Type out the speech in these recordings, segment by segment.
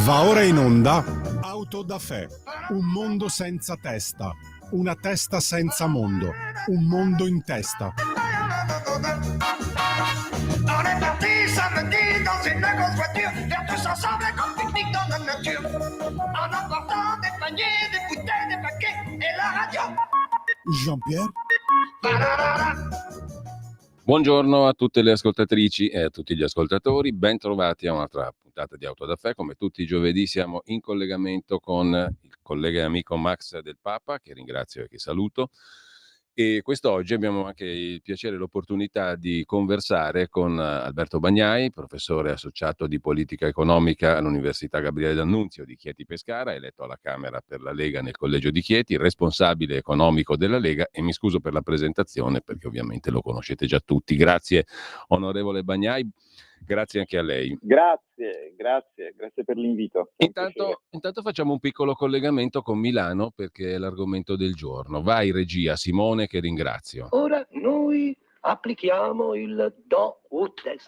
Va ora in onda Auto da Fè, un mondo senza testa, una testa senza mondo, un mondo in testa. On est parti samedi dans une grosse voiture, faire tous ensemble un grand pique-nique dans la nature. En emportant des paniers, des bouteilles, des paquets et la radio. Jean-Pierre? Buongiorno a tutte le ascoltatrici e a tutti gli ascoltatori, ben trovati a un'altra puntata di Auto da Fè. Come tutti i giovedì siamo in collegamento con il collega e amico Max Del Papa, che ringrazio e che saluto. E quest'oggi abbiamo anche il piacere e l'opportunità di conversare con Alberto Bagnai, professore associato di politica economica all'Università Gabriele D'Annunzio di Chieti Pescara, eletto alla Camera per la Lega nel collegio di Chieti, responsabile economico della Lega, e mi scuso per la presentazione perché ovviamente lo conoscete già tutti. Grazie onorevole Bagnai, grazie anche a lei. Grazie per l'invito. Intanto facciamo un piccolo collegamento con Milano perché è l'argomento del giorno. Vai regia, Simone, che ringrazio. Ora noi applichiamo il do ut des.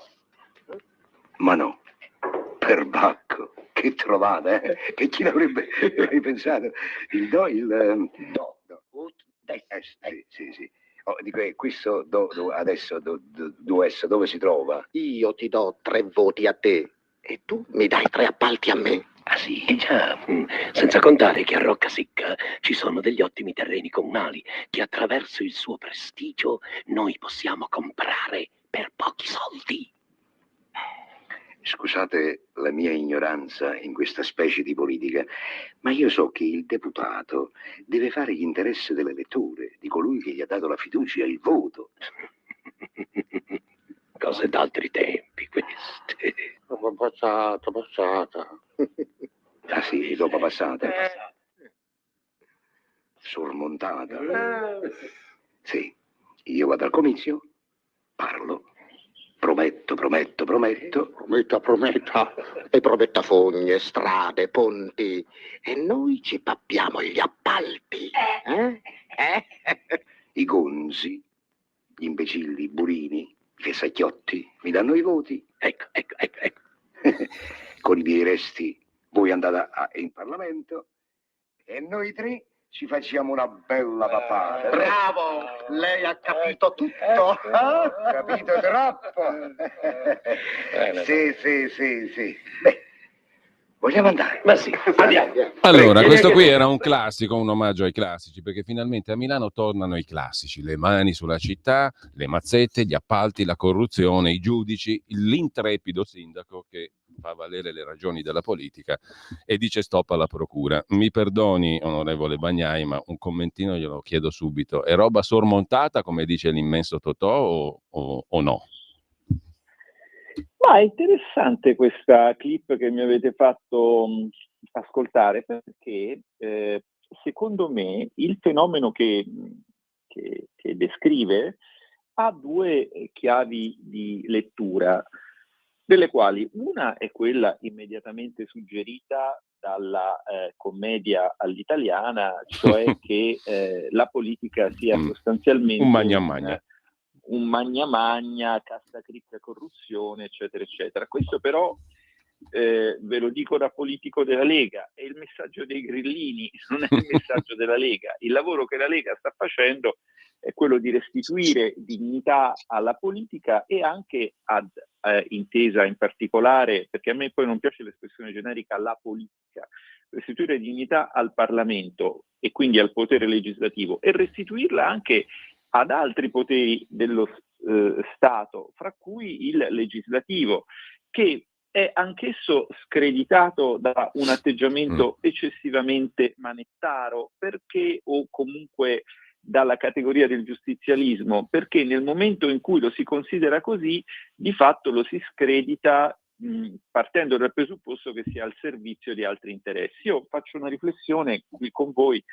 Ma no, per Bacco, che trovata, eh? Che chi l'avrebbe pensato? Il do Ut des. Sì. Oh, dico, questo adesso dove si trova? Io ti do 3 voti a te e tu mi dai 3 appalti a me. Ah sì? Già, senza contare che a Roccasecca ci sono degli ottimi terreni comunali che attraverso il suo prestigio noi possiamo comprare per pochi soldi. Scusate la mia ignoranza in questa specie di politica, ma io so che il deputato deve fare l'interesse dell'elettore, di colui che gli ha dato la fiducia e il voto. Cose d'altri tempi queste. Passata. Ah sì, dopo passata. Sormontata. Sì, io vado al comizio, parlo, prometto. Prometta. E prometta fogne, strade, ponti. E noi ci pappiamo gli appalti. I gonzi, gli imbecilli, i burini, i fessacchiotti, mi danno i voti. Ecco. Con i miei resti voi andate in Parlamento e noi 3 ci facciamo una bella papata. Bravo, lei ha capito tutto. Capito troppo. Sì. Beh, vogliamo andare? Ma sì, andiamo. Allora, questo qui era un classico, un omaggio ai classici, perché finalmente a Milano tornano i classici: le mani sulla città, le mazzette, gli appalti, la corruzione, i giudici, l'intrepido sindaco che fa valere le ragioni della politica e dice stop alla procura. Mi perdoni, onorevole Bagnai, ma un commentino glielo chiedo subito. È roba sormontata, come dice l'immenso Totò, o no? Ma è interessante questa clip che mi avete fatto ascoltare, perché secondo me il fenomeno che descrive ha 2 chiavi di lettura, delle quali una è quella immediatamente suggerita dalla commedia all'italiana, cioè che la politica sia sostanzialmente un magna un magna, cassa, cricca, corruzione, eccetera. Questo però, ve lo dico da politico della Lega, è il messaggio dei grillini, non è il messaggio della Lega. Il lavoro che la Lega sta facendo è quello di restituire dignità alla politica e anche intesa in particolare, perché a me poi non piace l'espressione generica, la politica, restituire dignità al Parlamento e quindi al potere legislativo e restituirla anche ad altri poteri dello Stato, fra cui il legislativo, che è anch'esso screditato da un atteggiamento eccessivamente manettaro, perché, o comunque dalla categoria del giustizialismo, perché nel momento in cui lo si considera così, di fatto lo si scredita partendo dal presupposto che sia al servizio di altri interessi. Io faccio una riflessione qui con voi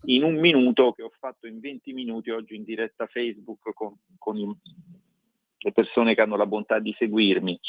in 1 minuto, che ho fatto in 20 minuti oggi in diretta Facebook con le persone che hanno la bontà di seguirmi.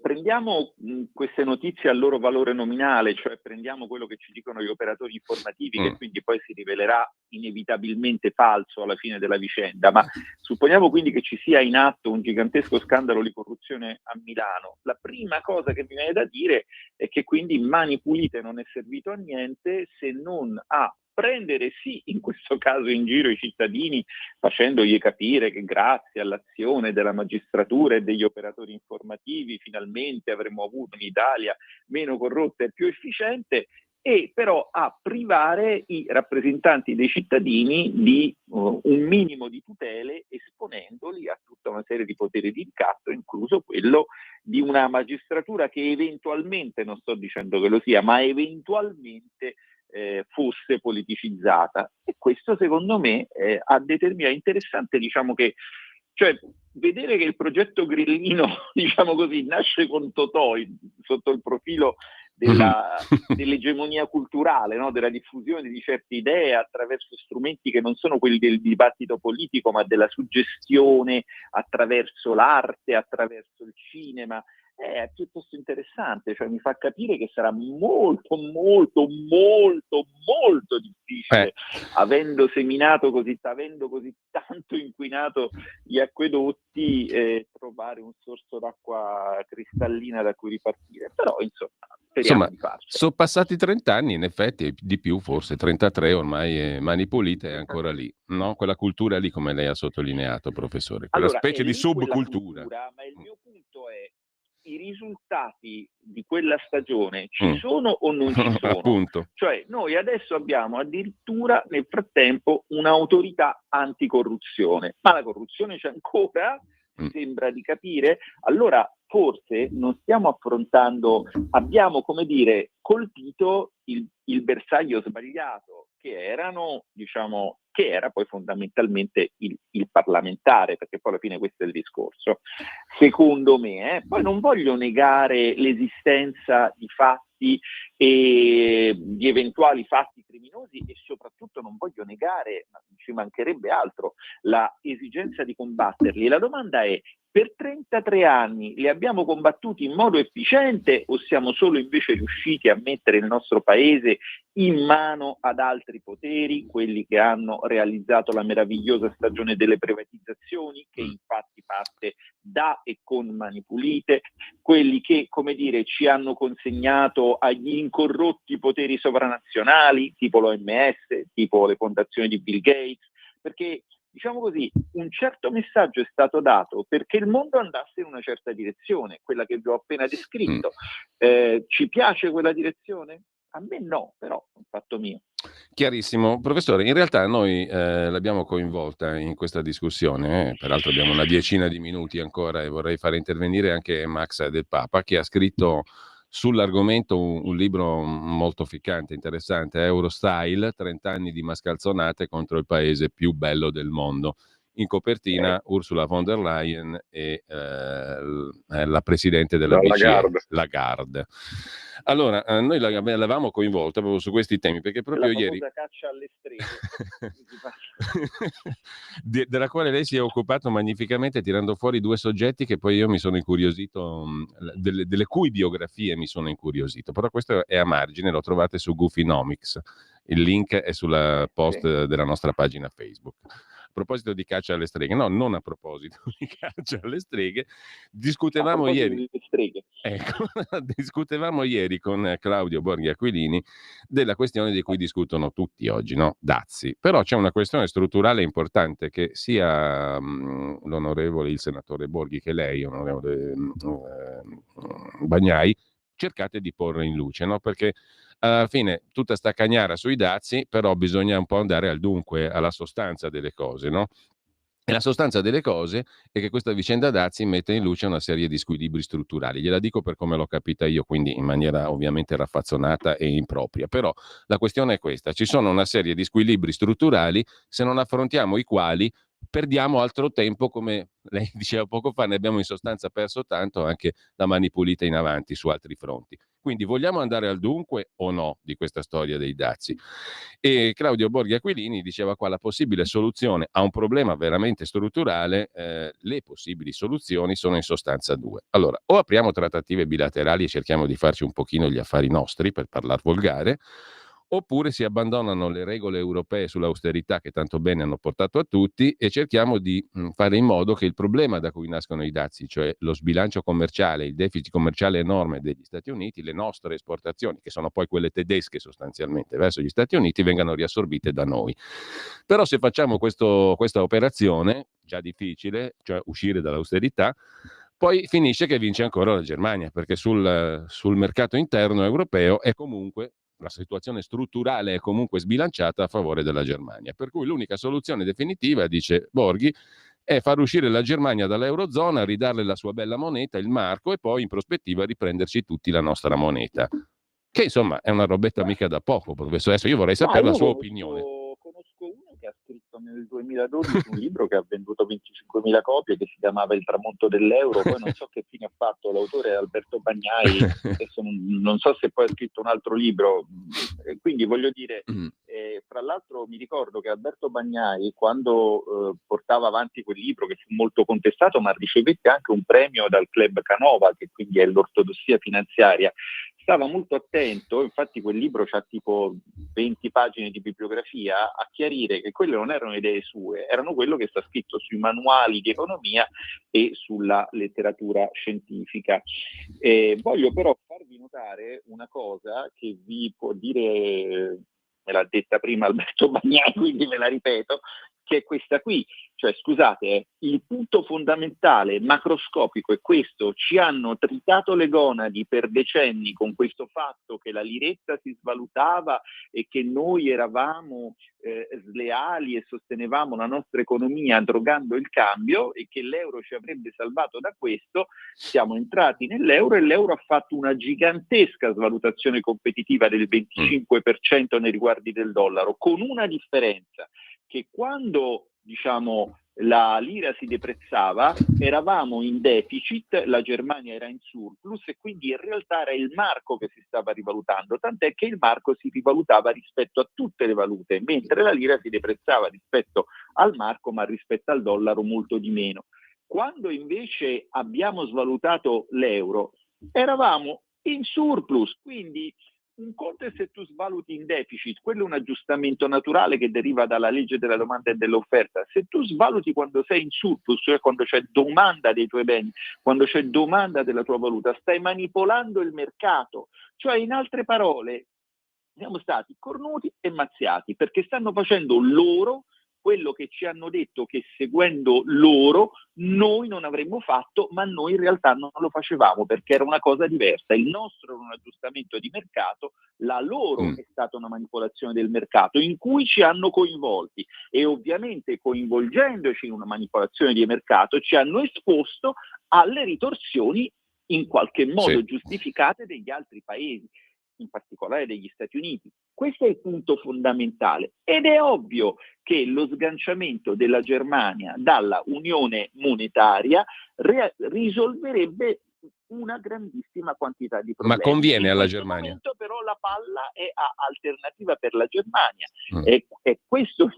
Prendiamo queste notizie al loro valore nominale, cioè prendiamo quello che ci dicono gli operatori informativi, che quindi poi si rivelerà inevitabilmente falso alla fine della vicenda, ma supponiamo quindi che ci sia in atto un gigantesco scandalo di corruzione a Milano. La prima cosa che mi viene da dire è che quindi Mani Pulite non è servito a niente se non a prendere sì in questo caso in giro i cittadini, facendogli capire che grazie all'azione della magistratura e degli operatori informativi finalmente avremmo avuto un'Italia meno corrotta e più efficiente, e però a privare i rappresentanti dei cittadini di un minimo di tutele, esponendoli a tutta una serie di poteri di ricatto, incluso quello di una magistratura che eventualmente, non sto dicendo che lo sia, ma eventualmente fosse politicizzata. E questo secondo me ha determinato, interessante, diciamo che, cioè, vedere che il progetto grillino, diciamo così, nasce con Totò sotto il profilo dell'egemonia culturale, no? Della diffusione di certe idee attraverso strumenti che non sono quelli del dibattito politico, ma della suggestione attraverso l'arte, attraverso il cinema. È piuttosto interessante, cioè mi fa capire che sarà molto molto molto molto difficile, avendo così tanto inquinato gli acquedotti, trovare un sorso d'acqua cristallina da cui ripartire. Però speriamo di farcela. Sono passati 30 anni, in effetti, di più forse, 33 ormai, Mani Pulite è ancora lì, no? Quella cultura lì, come lei ha sottolineato, professore, quella specie di subcultura. Ma il mio punto è: i risultati di quella stagione ci sono o non ci sono? Appunto. Cioè, noi adesso abbiamo addirittura nel frattempo un'autorità anticorruzione, ma la corruzione c'è ancora? Sembra di capire. Allora forse non stiamo affrontando, abbiamo, come dire, colpito il bersaglio sbagliato, che era poi fondamentalmente il parlamentare, perché poi alla fine questo è il discorso, secondo me. Poi non voglio negare l'esistenza di fatti e di eventuali fatti criminosi, e soprattutto non voglio negare, ma ci mancherebbe altro, la esigenza di combatterli. La domanda è: per 33 anni li abbiamo combattuti in modo efficiente o siamo solo invece riusciti a mettere il nostro paese in mano ad altri poteri, quelli che hanno realizzato la meravigliosa stagione delle privatizzazioni, che infatti parte da e con Mani Pulite, quelli che, come dire, ci hanno consegnato agli incorrotti poteri sovranazionali, tipo l'OMS, tipo le fondazioni di Bill Gates, perché, diciamo così, un certo messaggio è stato dato perché il mondo andasse in una certa direzione, quella che vi ho appena descritto. Ci piace quella direzione? A me no, però è un fatto mio. Chiarissimo. Professore, in realtà noi l'abbiamo coinvolta in questa discussione, peraltro abbiamo una decina di minuti ancora e vorrei fare intervenire anche Max Del Papa, che ha scritto sull'argomento un libro molto ficcante, interessante, Eurostyle, 30 anni di mascalzonate contro il paese più bello del mondo. In copertina Ursula von der Leyen e la presidente della BCE, Lagarde. Allora, noi l'avevamo coinvolta proprio su questi temi, perché proprio la ieri caccia alle streghe della quale lei si è occupato magnificamente, tirando fuori due soggetti che poi io mi sono incuriosito, delle cui biografie mi sono incuriosito, però questo è a margine, lo trovate su Goofynomics, il link è sulla post della nostra pagina Facebook. A proposito di caccia alle streghe, no, non a proposito di caccia alle streghe, discutevamo ieri. Ecco, discutevamo ieri con Claudio Borghi Aquilini della questione di cui discutono tutti oggi, no? Dazi. Però c'è una questione strutturale importante che sia l'onorevole, il senatore Borghi, che lei, onorevole Bagnai, cercate di porre in luce, no? Perché alla fine tutta sta cagnara sui dazi, però bisogna un po' andare al dunque, alla sostanza delle cose, no? E la sostanza delle cose è che questa vicenda dazi mette in luce una serie di squilibri strutturali. Gliela dico per come l'ho capita io, quindi in maniera ovviamente raffazzonata e impropria. Però la questione è questa: ci sono una serie di squilibri strutturali, se non affrontiamo i quali perdiamo altro tempo, come lei diceva poco fa, ne abbiamo in sostanza perso tanto anche da Mani Pulite in avanti su altri fronti. Quindi vogliamo andare al dunque o no di questa storia dei dazi? E Claudio Borghi Aquilini diceva qua la possibile soluzione a un problema veramente strutturale, le possibili soluzioni sono in sostanza due. Allora, o apriamo trattative bilaterali e cerchiamo di farci un pochino gli affari nostri, per parlar volgare, oppure si abbandonano le regole europee sull'austerità che tanto bene hanno portato a tutti e cerchiamo di fare in modo che il problema da cui nascono i dazi, cioè lo sbilancio commerciale, il deficit commerciale enorme degli Stati Uniti, le nostre esportazioni, che sono poi quelle tedesche sostanzialmente verso gli Stati Uniti, vengano riassorbite da noi. Però se facciamo questa operazione, già difficile, cioè uscire dall'austerità, poi finisce che vince ancora la Germania, perché sul mercato interno europeo è comunque la situazione strutturale è comunque sbilanciata a favore della Germania. Per cui l'unica soluzione definitiva, dice Borghi, è far uscire la Germania dall'Eurozona, ridarle la sua bella moneta, il marco, e poi in prospettiva riprenderci tutti la nostra moneta. Che insomma è una robetta mica da poco, professore. Adesso io vorrei sapere la sua opinione. Conosco uno che ha scritto nel 2012 un libro che ha venduto 25.000 copie, che si chiamava Il tramonto dell'euro. Poi non so che fine ha fatto, l'autore è Alberto Bagnai, adesso non so se poi ha scritto un altro libro. Quindi voglio dire, fra l'altro mi ricordo che Alberto Bagnai, quando portava avanti quel libro, che fu molto contestato, ma ricevette anche un premio dal Club Canova, che quindi è l'ortodossia finanziaria, stava molto attento, infatti quel libro c'ha tipo 20 pagine di bibliografia, a chiarire che quelle non erano idee sue, erano quello che sta scritto sui manuali di economia e sulla letteratura scientifica. Voglio però farvi notare una cosa che vi può dire, me l'ha detta prima Alberto Bagnai, quindi me la ripeto, che è questa qui. Cioè, scusate, il punto fondamentale macroscopico è questo: ci hanno tritato le gonadi per decenni con questo fatto che la liretta si svalutava e che noi eravamo sleali e sostenevamo la nostra economia drogando il cambio e che l'euro ci avrebbe salvato da questo. Siamo entrati nell'euro e l'euro ha fatto una gigantesca svalutazione competitiva del 25% nei riguardi del dollaro, con una differenza: che quando la lira si deprezzava eravamo in deficit, la Germania era in surplus e quindi in realtà era il marco che si stava rivalutando, tant'è che il marco si rivalutava rispetto a tutte le valute, mentre la lira si deprezzava rispetto al marco, ma rispetto al dollaro molto di meno. Quando invece abbiamo svalutato l'euro eravamo in surplus, quindi un conto è se tu svaluti in deficit, quello è un aggiustamento naturale che deriva dalla legge della domanda e dell'offerta. Se tu svaluti quando sei in surplus, cioè quando c'è domanda dei tuoi beni, quando c'è domanda della tua valuta, stai manipolando il mercato. Cioè, in altre parole, siamo stati cornuti e mazziati, perché stanno facendo loro quello che ci hanno detto che seguendo loro noi non avremmo fatto, ma noi in realtà non lo facevamo perché era una cosa diversa. Il nostro era un aggiustamento di mercato, la loro è stata una manipolazione del mercato in cui ci hanno coinvolti e ovviamente coinvolgendoci in una manipolazione di mercato ci hanno esposto alle ritorsioni in qualche modo giustificate degli altri paesi, in particolare degli Stati Uniti. Questo è il punto fondamentale ed è ovvio che lo sganciamento della Germania dalla Unione Monetaria risolverebbe una grandissima quantità di problemi. Ma conviene alla Germania? In questo momento però la palla è a Alternativa per la Germania. È questo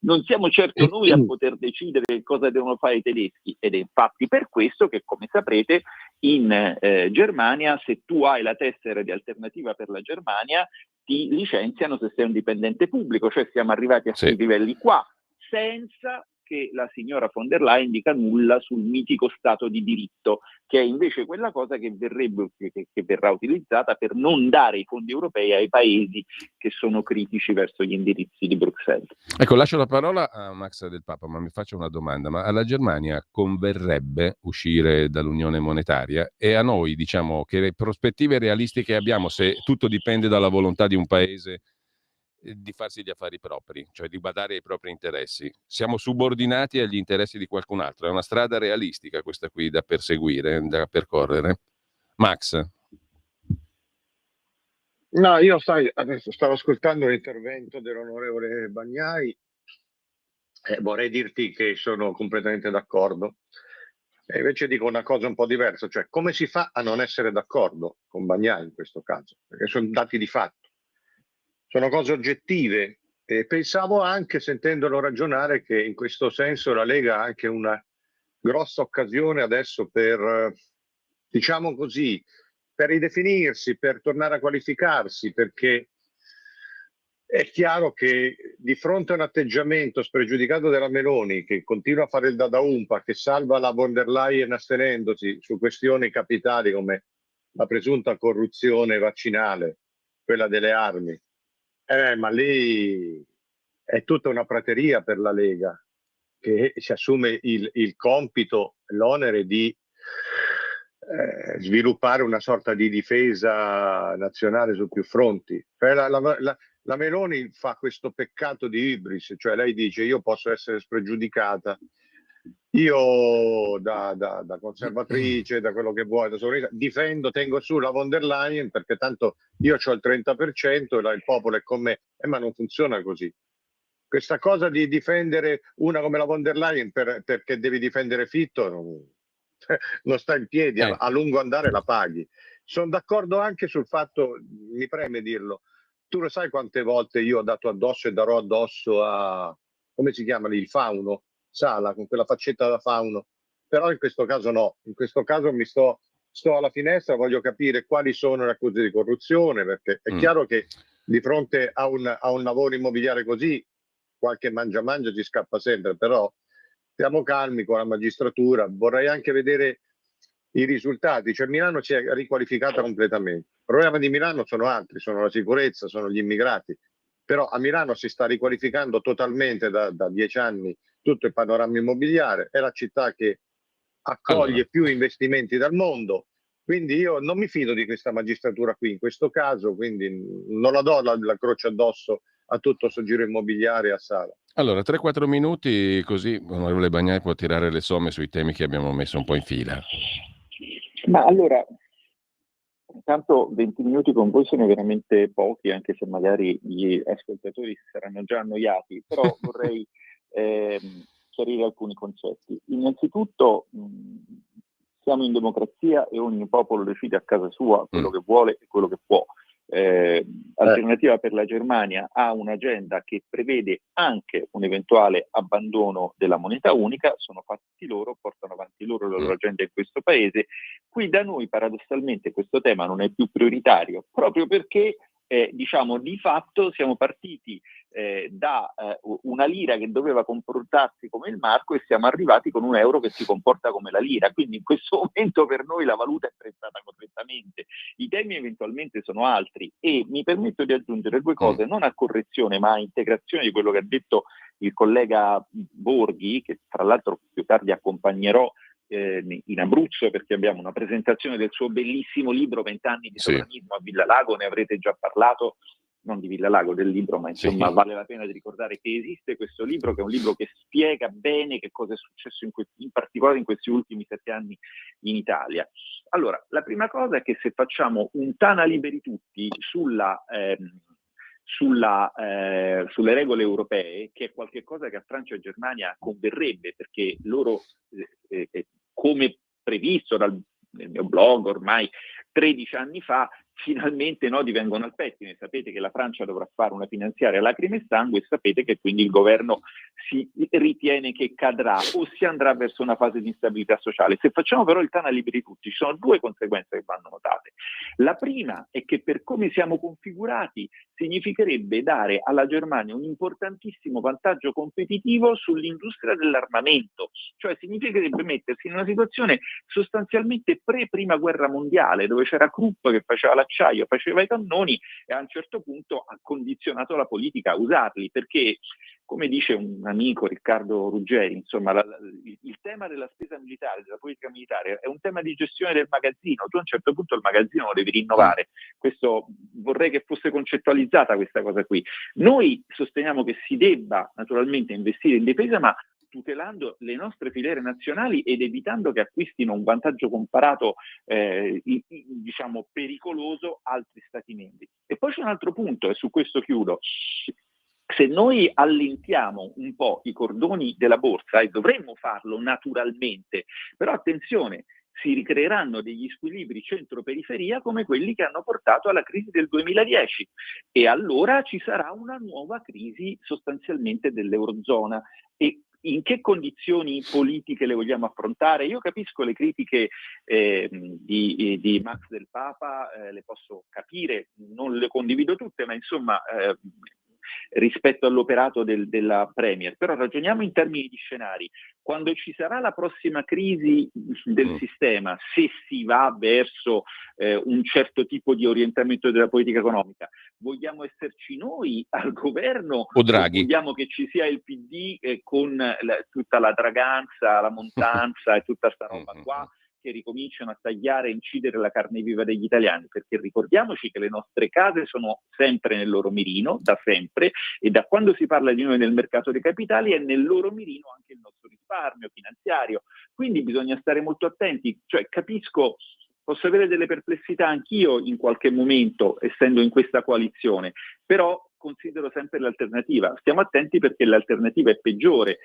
non siamo certo noi a poter decidere cosa devono fare i tedeschi ed è infatti per questo che, come saprete, in Germania, se tu hai la tessera di Alternativa per la Germania, ti licenziano se sei un dipendente pubblico, cioè siamo arrivati a quei livelli qua, senza che la signora von der Leyen dica nulla sul mitico Stato di diritto, che è invece quella cosa che verrà utilizzata per non dare i fondi europei ai paesi che sono critici verso gli indirizzi di Bruxelles. Ecco, lascio la parola a Max Del Papa, ma mi faccio una domanda. Ma alla Germania converrebbe uscire dall'Unione Monetaria? E a noi, diciamo, che prospettive realistiche abbiamo se tutto dipende dalla volontà di un paese di farsi gli affari propri, cioè di badare ai propri interessi? Siamo subordinati agli interessi di qualcun altro? È una strada realistica questa qui da perseguire, da percorrere? Max? No, io adesso stavo ascoltando l'intervento dell'onorevole Bagnai e vorrei dirti che sono completamente d'accordo. E invece dico una cosa un po' diversa, cioè come si fa a non essere d'accordo con Bagnai in questo caso? Perché sono dati di fatto, sono cose oggettive. E pensavo anche, sentendolo ragionare, che in questo senso la Lega ha anche una grossa occasione adesso per, diciamo così, per ridefinirsi, per tornare a qualificarsi, perché è chiaro che di fronte a un atteggiamento spregiudicato della Meloni, che continua a fare il dada umpa, che salva la von der Leyen astenendosi su questioni capitali come la presunta corruzione vaccinale, quella delle armi, ma lì è tutta una prateria per la Lega, che si assume il compito, l'onere di sviluppare una sorta di difesa nazionale su più fronti. La Meloni fa questo peccato di ibris, cioè lei dice io posso essere spregiudicata, io da conservatrice, da quello che vuoi, da sovranista, difendo, tengo su la von der Leyen perché tanto io ho il 30% e il popolo è con me, ma non funziona così. Questa cosa di difendere una come la von der Leyen perché devi difendere Fitto non sta in piedi, a lungo andare la paghi. Sono d'accordo anche sul fatto, mi preme dirlo, tu lo sai quante volte io ho dato addosso e darò addosso a, come si chiama lì, il fauno, Sala, con quella faccetta da fauno, però in questo caso no, in questo caso mi sto alla finestra, voglio capire quali sono le accuse di corruzione, perché è chiaro che di fronte a un lavoro immobiliare così, qualche mangia ci scappa sempre, però stiamo calmi con la magistratura, vorrei anche vedere i risultati, cioè Milano si è riqualificata completamente, il problema di Milano sono altri, sono la sicurezza, sono gli immigrati, però a Milano si sta riqualificando totalmente da 10 anni tutto il panorama immobiliare, è la città che accoglie più investimenti dal mondo, quindi io non mi fido di questa magistratura qui in questo caso, quindi non la do la croce addosso a tutto questo giro immobiliare a Sala. Allora, 3-4 minuti così onorevole Bagnai può tirare le somme sui temi che abbiamo messo un po' in fila. Ma allora, intanto 20 minuti con voi sono veramente pochi, anche se magari gli ascoltatori si saranno già annoiati, però vorrei chiarire alcuni concetti. Innanzitutto siamo in democrazia e ogni popolo decide a casa sua quello che vuole e quello che può. Alternativa per la Germania ha un'agenda che prevede anche un eventuale abbandono della moneta unica, sono fatti loro, portano avanti loro la loro agenda in questo paese. Qui da noi paradossalmente questo tema non è più prioritario, proprio perché diciamo di fatto siamo partiti da una lira che doveva comportarsi come il marco e siamo arrivati con un euro che si comporta come la lira, quindi in questo momento per noi la valuta è prezionata correttamente. I temi eventualmente sono altri e mi permetto di aggiungere due cose, non a correzione ma a integrazione di quello che ha detto il collega Borghi, che tra l'altro più tardi accompagnerò in Abruzzo perché abbiamo una presentazione del suo bellissimo libro 20 anni di sovranismo a Villa Lago, ne avrete già parlato, non di Villa Lago del libro, ma insomma vale la pena di ricordare che esiste questo libro, che è un libro che spiega bene che cosa è successo in particolare in questi ultimi 7 anni in Italia. Allora, la prima cosa è che se facciamo un Tana liberi tutti sulle regole europee, che è qualcosa che a Francia e Germania converrebbe, perché loro, come previsto nel mio blog ormai 13 anni fa, finalmente i nodi vengono al pettine. Sapete che la Francia dovrà fare una finanziaria a lacrime e sangue e sapete che quindi il governo si ritiene che cadrà o si andrà verso una fase di instabilità sociale. Se facciamo però il Tana liberi tutti, ci sono due conseguenze che vanno notate. La prima è che per come siamo configurati significherebbe dare alla Germania un importantissimo vantaggio competitivo sull'industria dell'armamento, cioè significherebbe mettersi in una situazione sostanzialmente pre-prima guerra mondiale, dove c'era Krupp che faceva l'acciaio, faceva i cannoni e a un certo punto ha condizionato la politica a usarli, perché come dice un amico Riccardo Ruggeri, insomma il tema della spesa militare, della politica militare è un tema di gestione del magazzino, tu a un certo punto il magazzino lo devi rinnovare, questo vorrei che fosse concettualizzata questa cosa qui. Noi sosteniamo che si debba naturalmente investire in difesa, ma tutelando le nostre filiere nazionali ed evitando che acquistino un vantaggio comparato diciamo pericoloso altri stati membri. E poi c'è un altro punto, e su questo chiudo. se noi allentiamo un po' i cordoni della borsa, e dovremmo farlo naturalmente, però attenzione, si ricreeranno degli squilibri centro-periferia come quelli che hanno portato alla crisi del 2010 e allora ci sarà una nuova crisi sostanzialmente dell'Eurozona. E in che condizioni politiche le vogliamo affrontare? Io capisco le critiche di Max del Papa, le posso capire, non le condivido tutte, ma insomma rispetto all'operato della Premier, però ragioniamo in termini di scenari. Quando ci sarà la prossima crisi del sistema, se si va verso un certo tipo di orientamento della politica economica, vogliamo esserci noi al governo o Draghi? Vogliamo che ci sia il PD con tutta la draganza, la montanza e tutta sta roba qua, che ricominciano a tagliare e incidere la carne viva degli italiani, perché ricordiamoci che le nostre case sono sempre nel loro mirino, da sempre, e da quando si parla di noi nel mercato dei capitali è nel loro mirino anche il nostro risparmio finanziario, quindi bisogna stare molto attenti, cioè capisco, posso avere delle perplessità anch'io in qualche momento, essendo in questa coalizione, però considero sempre l'alternativa. Stiamo attenti perché l'alternativa è peggiore,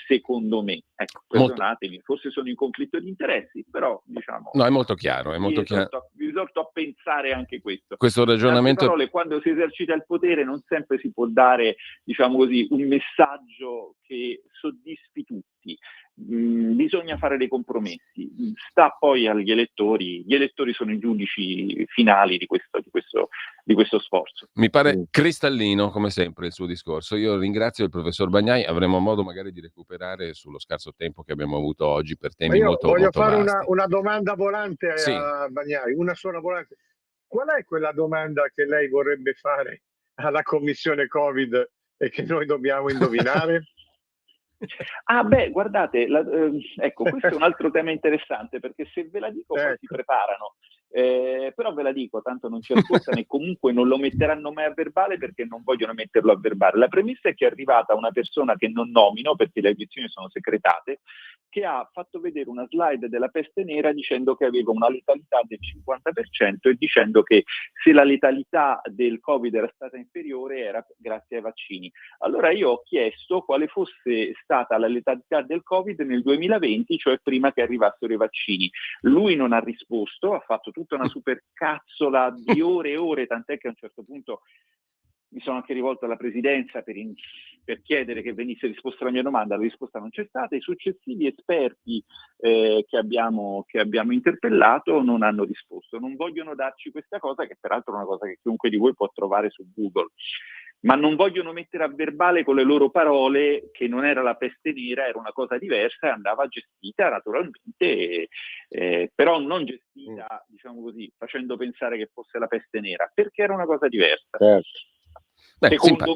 secondo me. Ecco, perdonatemi, forse sono in conflitto di interessi, però diciamo... No, è molto chiaro, è molto chiaro. Vi esorto a pensare anche questo. Questo ragionamento... In altre parole, quando si esercita il potere non sempre si può dare, diciamo così, un messaggio che soddisfi tutti. Bisogna fare dei compromessi, sta poi agli elettori, gli elettori sono i giudici finali di questo sforzo. Mi pare cristallino come sempre il suo discorso. Io ringrazio il professor Bagnai, avremo modo magari di recuperare sullo scarso tempo che abbiamo avuto oggi per temi molto voglio molto fare vasti. una domanda volante a Bagnai, una sola volante. Qual è quella domanda che lei vorrebbe fare alla commissione Covid e che noi dobbiamo indovinare? Ah beh, guardate, ecco, questo è un altro tema interessante, perché se ve la dico poi si preparano, però ve la dico, tanto non ci ascoltano e comunque non lo metteranno mai a verbale perché non vogliono metterlo a verbale. La premessa è che è arrivata una persona che non nomino perché le audizioni sono segretate, che ha fatto vedere una slide della peste nera dicendo che aveva una letalità del 50% e dicendo che se la letalità del Covid era stata inferiore era grazie ai vaccini. Allora io ho chiesto quale fosse stata la letalità del Covid nel 2020, cioè prima che arrivassero i vaccini. Lui non ha risposto, ha fatto tutta una supercazzola di ore e ore, tant'è che a un certo punto mi sono anche rivolto alla presidenza per chiedere che venisse risposta alla mia domanda, la risposta non c'è stata, i successivi esperti che abbiamo interpellato non hanno risposto, non vogliono darci questa cosa, che peraltro è una cosa che chiunque di voi può trovare su Google, ma non vogliono mettere a verbale con le loro parole che non era la peste nera, era una cosa diversa e andava gestita naturalmente, però non gestita, diciamo così, facendo pensare che fosse la peste nera, perché era una cosa diversa. Beh, secondo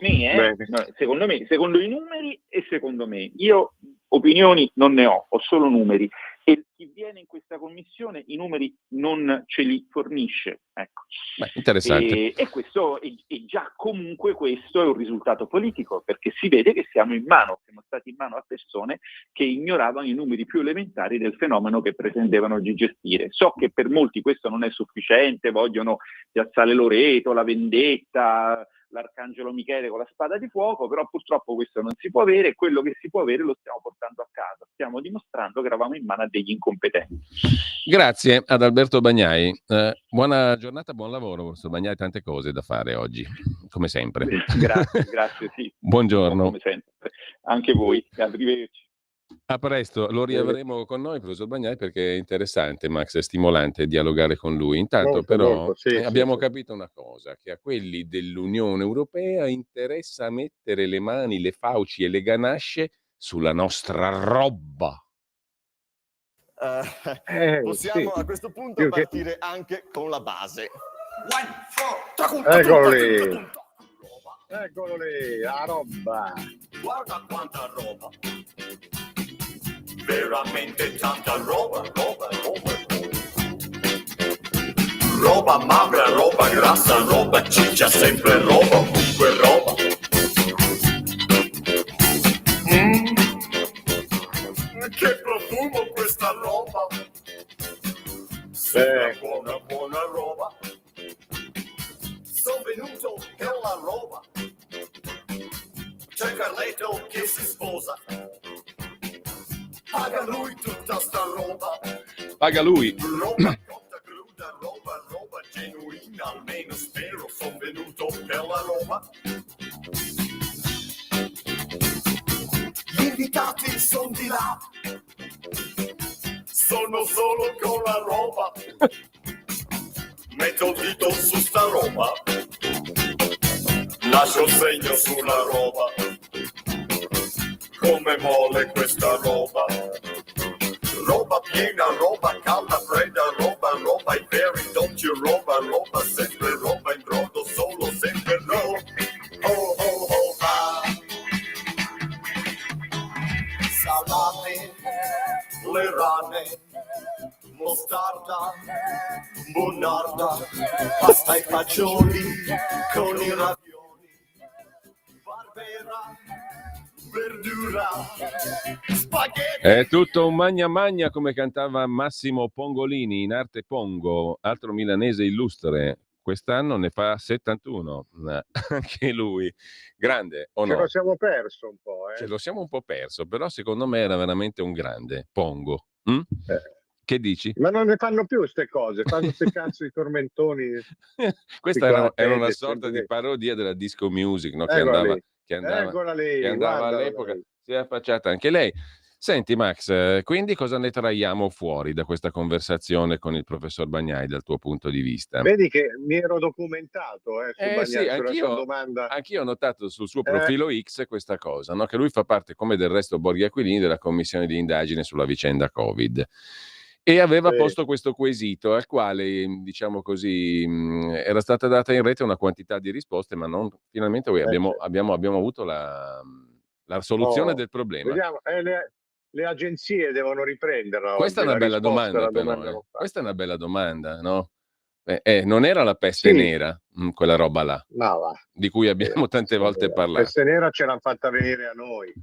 me, secondo i numeri e secondo me, io opinioni non ne ho solo numeri e chi viene in questa commissione i numeri non ce li fornisce. Ecco. Beh, interessante. E questo e già comunque questo è un risultato politico, perché si vede che siamo stati in mano a persone che ignoravano i numeri più elementari del fenomeno che pretendevano di gestire. So che per molti questo non è sufficiente, vogliono piazzare Loreto, la vendetta, l'Arcangelo Michele con la spada di fuoco, però purtroppo questo non si può avere e quello che si può avere lo stiamo portando a casa. Stiamo dimostrando che eravamo in mano a degli incompetenti. Grazie ad Alberto Bagnai. Buona giornata, buon lavoro, professor Bagnai, tante cose da fare oggi, come sempre. Grazie, sì. Buongiorno. Come sempre. Anche voi, arrivederci. A presto, lo riavremo con noi, professor Bagnai, perché è interessante, Max, è stimolante dialogare con lui. Intanto però abbiamo capito una cosa, che a quelli dell'Unione Europea interessa mettere le mani, le fauci e le ganasce sulla nostra roba. Possiamo a questo punto partire anche con la base. Eccolo lì, la roba. Guarda quanta roba. Veramente tanta roba. Roba magra, roba grassa, roba ciccia, sempre roba, ovunque roba. Che profumo questa roba. Sembra buona roba. Sono venuto per la roba. c'è Carletto che si sposa. Paga lui tutta sta roba. Paga lui. Roba cotta cruda, roba genuina, almeno spero, son venuto per la roba. Gli invitati son di là, sono solo con la roba. Metto il dito su sta roba, lascio il segno sulla roba. Come mole questa roba. Roba piena, roba calda, fredda, roba i veri dolci, roba sempre roba in brodo, solo sempre no. Oh oh oh va. Salame, le rane, mostarda, buonarda, pasta e fagioli con i ravioli, barbera, verdura, spaghetti. È tutto un magna magna, come cantava Massimo Pongolini, in arte Pongo, altro milanese illustre. Quest'anno ne fa 71, anche lui. Grande o Ce no? lo siamo perso un po', Ce lo siamo un po' perso, però secondo me era veramente un grande Pongo. Che dici? Ma non ne fanno più queste cose, fanno queste cazzo di tormentoni. Questa era una sorta di parodia della disco music, no? Che Eccola lì, andava guardala all'epoca, lì. si è affacciata anche lei. Senti Max, quindi cosa ne traiamo fuori da questa conversazione con il professor Bagnai dal tuo punto di vista? Vedi che mi ero documentato su Bagnai, Sì, sulla sua domanda. anch'io ho notato sul suo profilo X questa cosa, no? Che lui fa parte, come del resto Borghi Aquilini, della commissione di indagine sulla vicenda Covid. E aveva posto questo quesito al quale, diciamo così, era stata data in rete una quantità di risposte, ma non finalmente abbiamo avuto la soluzione del problema. Vediamo, le agenzie devono riprenderla. Questa è una bella domanda, però. Questa è una bella domanda, no? Non era la peste nera, quella roba là, di cui abbiamo tante volte parlato. La peste nera ce l'hanno fatta venire a noi.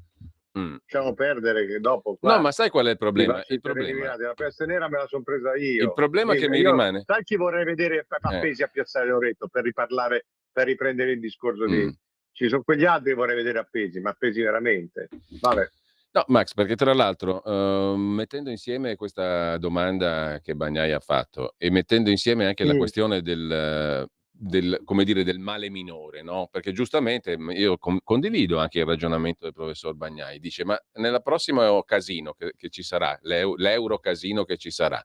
Lasciamo perdere che dopo no, ma sai qual è il problema? La peste nera me la sono presa io. Il problema che mi rimane, sai chi vorrei vedere appesi a Piazzale Loreto per riparlare, per riprendere il discorso ci sono quegli altri che vorrei vedere appesi, ma appesi veramente. Vabbè. No, Max, perché tra l'altro, mettendo insieme questa domanda che Bagnai ha fatto e mettendo insieme anche la questione del come dire, del male minore, no? Perché giustamente io condivido anche il ragionamento del professor Bagnai, dice ma nella prossima casino che ci sarà, l'euro casino che ci sarà,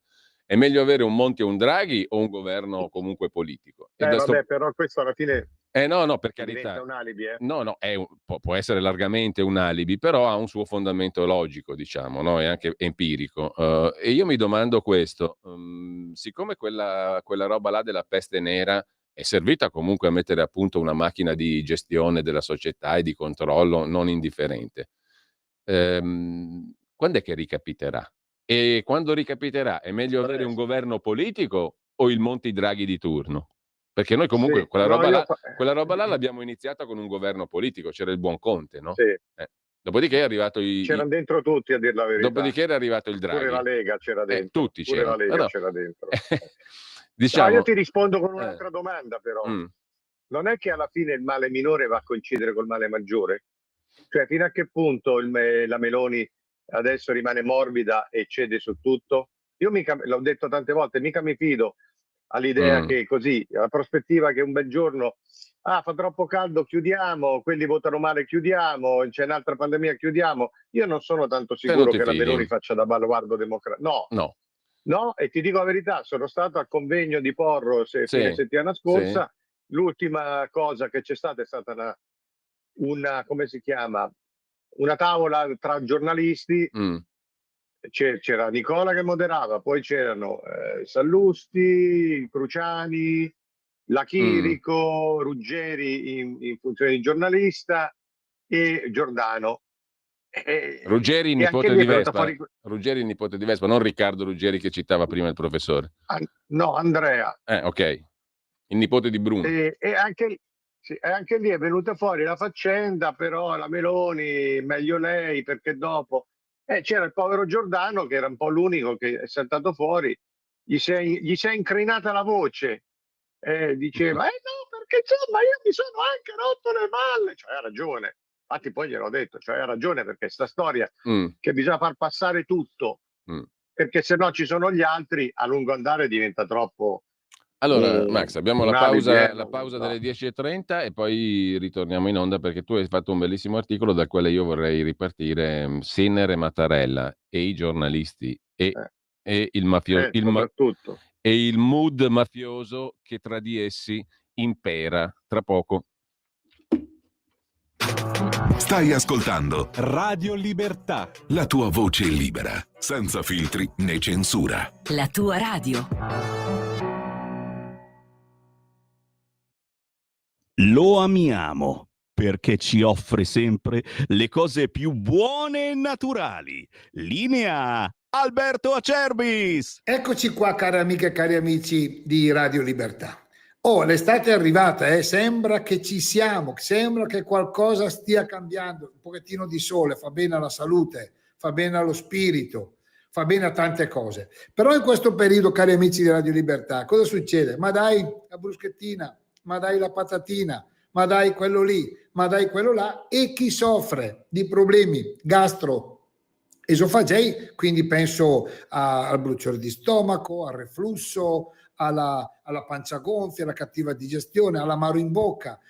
è meglio avere un Monti e un Draghi o un governo comunque politico? Però questo alla fine no, per carità. Diventa un alibi, No, può essere largamente un alibi, però ha un suo fondamento logico, diciamo, no? E anche empirico. E io mi domando questo, siccome quella roba là della peste nera è servita comunque a mettere a punto una macchina di gestione della società e di controllo non indifferente, quando è che ricapiterà? E quando ricapiterà è meglio avere un governo politico o il Monti Draghi di turno? Perché noi comunque quella roba là l'abbiamo iniziata con un governo politico, c'era il buon Conte, no? Sì. Dopodiché è arrivato c'erano dentro tutti, a dir la verità. Dopodiché era arrivato il Draghi. Pure la Lega c'era dentro. Tutti c'erano. La Lega c'era dentro. Diciamo, io ti rispondo con un'altra domanda, però. Non è che alla fine il male minore va a coincidere col male maggiore? Cioè, fino a che punto la Meloni adesso rimane morbida e cede su tutto? Io l'ho detto tante volte, mica mi fido all'idea che così, la prospettiva che un bel giorno fa troppo caldo, chiudiamo, quelli votano male, chiudiamo, c'è un'altra pandemia, chiudiamo. Io non sono tanto sicuro che la Meloni faccia da baluardo democratico. No, e ti dico la verità, sono stato al convegno di Porro fine settimana scorsa, l'ultima cosa che c'è stata è stata una come si chiama? Una tavola tra giornalisti. C'era Nicola che moderava, poi c'erano Sallusti, Cruciani, La Chirico, Ruggeri in funzione di giornalista e Giordano. Ruggeri, nipote di Vespa. Ruggeri, nipote di Vespa, non Riccardo Ruggeri che citava prima il professore. No, Andrea. Ok, il nipote di Bruno. E anche lì è venuta fuori la faccenda, però la Meloni, meglio lei, perché dopo... c'era il povero Giordano che era un po' l'unico che è saltato fuori, gli si è incrinata la voce, diceva no, perché insomma io mi sono anche rotto le balle, cioè ha ragione, Infatti poi gliel'ho detto, cioè ha ragione, perché sta storia Mm, che bisogna far passare tutto, mm. perché se no ci sono gli altri, a lungo andare diventa troppo Allora, Max, abbiamo un alibi, la pausa no. delle 10:30 e poi ritorniamo in onda perché tu hai fatto un bellissimo articolo dal quale io vorrei ripartire. Sinner e Mattarella e i giornalisti e il Soprattutto. e il mood mafioso che tra di essi impera. Tra poco. Stai ascoltando Radio Libertà. la tua voce libera, senza filtri né censura. La tua radio. Lo amiamo perché ci offre sempre le cose più buone e naturali. Linea Alberto Acerbis. Eccoci qua, cari amiche e cari amici di Radio Libertà. Oh, l'estate è arrivata, sembra che ci siamo, sembra che qualcosa stia cambiando. Un pochettino di sole fa bene alla salute, fa bene allo spirito, fa bene a tante cose. Però in questo periodo, cari amici di Radio Libertà, cosa succede? Ma dai la bruschettina, ma dai la patatina, ma dai quello lì, ma dai quello là, e chi soffre di problemi gastroesofagei, quindi penso al bruciore di stomaco, al reflusso, alla pancia gonfia, alla cattiva digestione, all'amaro in bocca.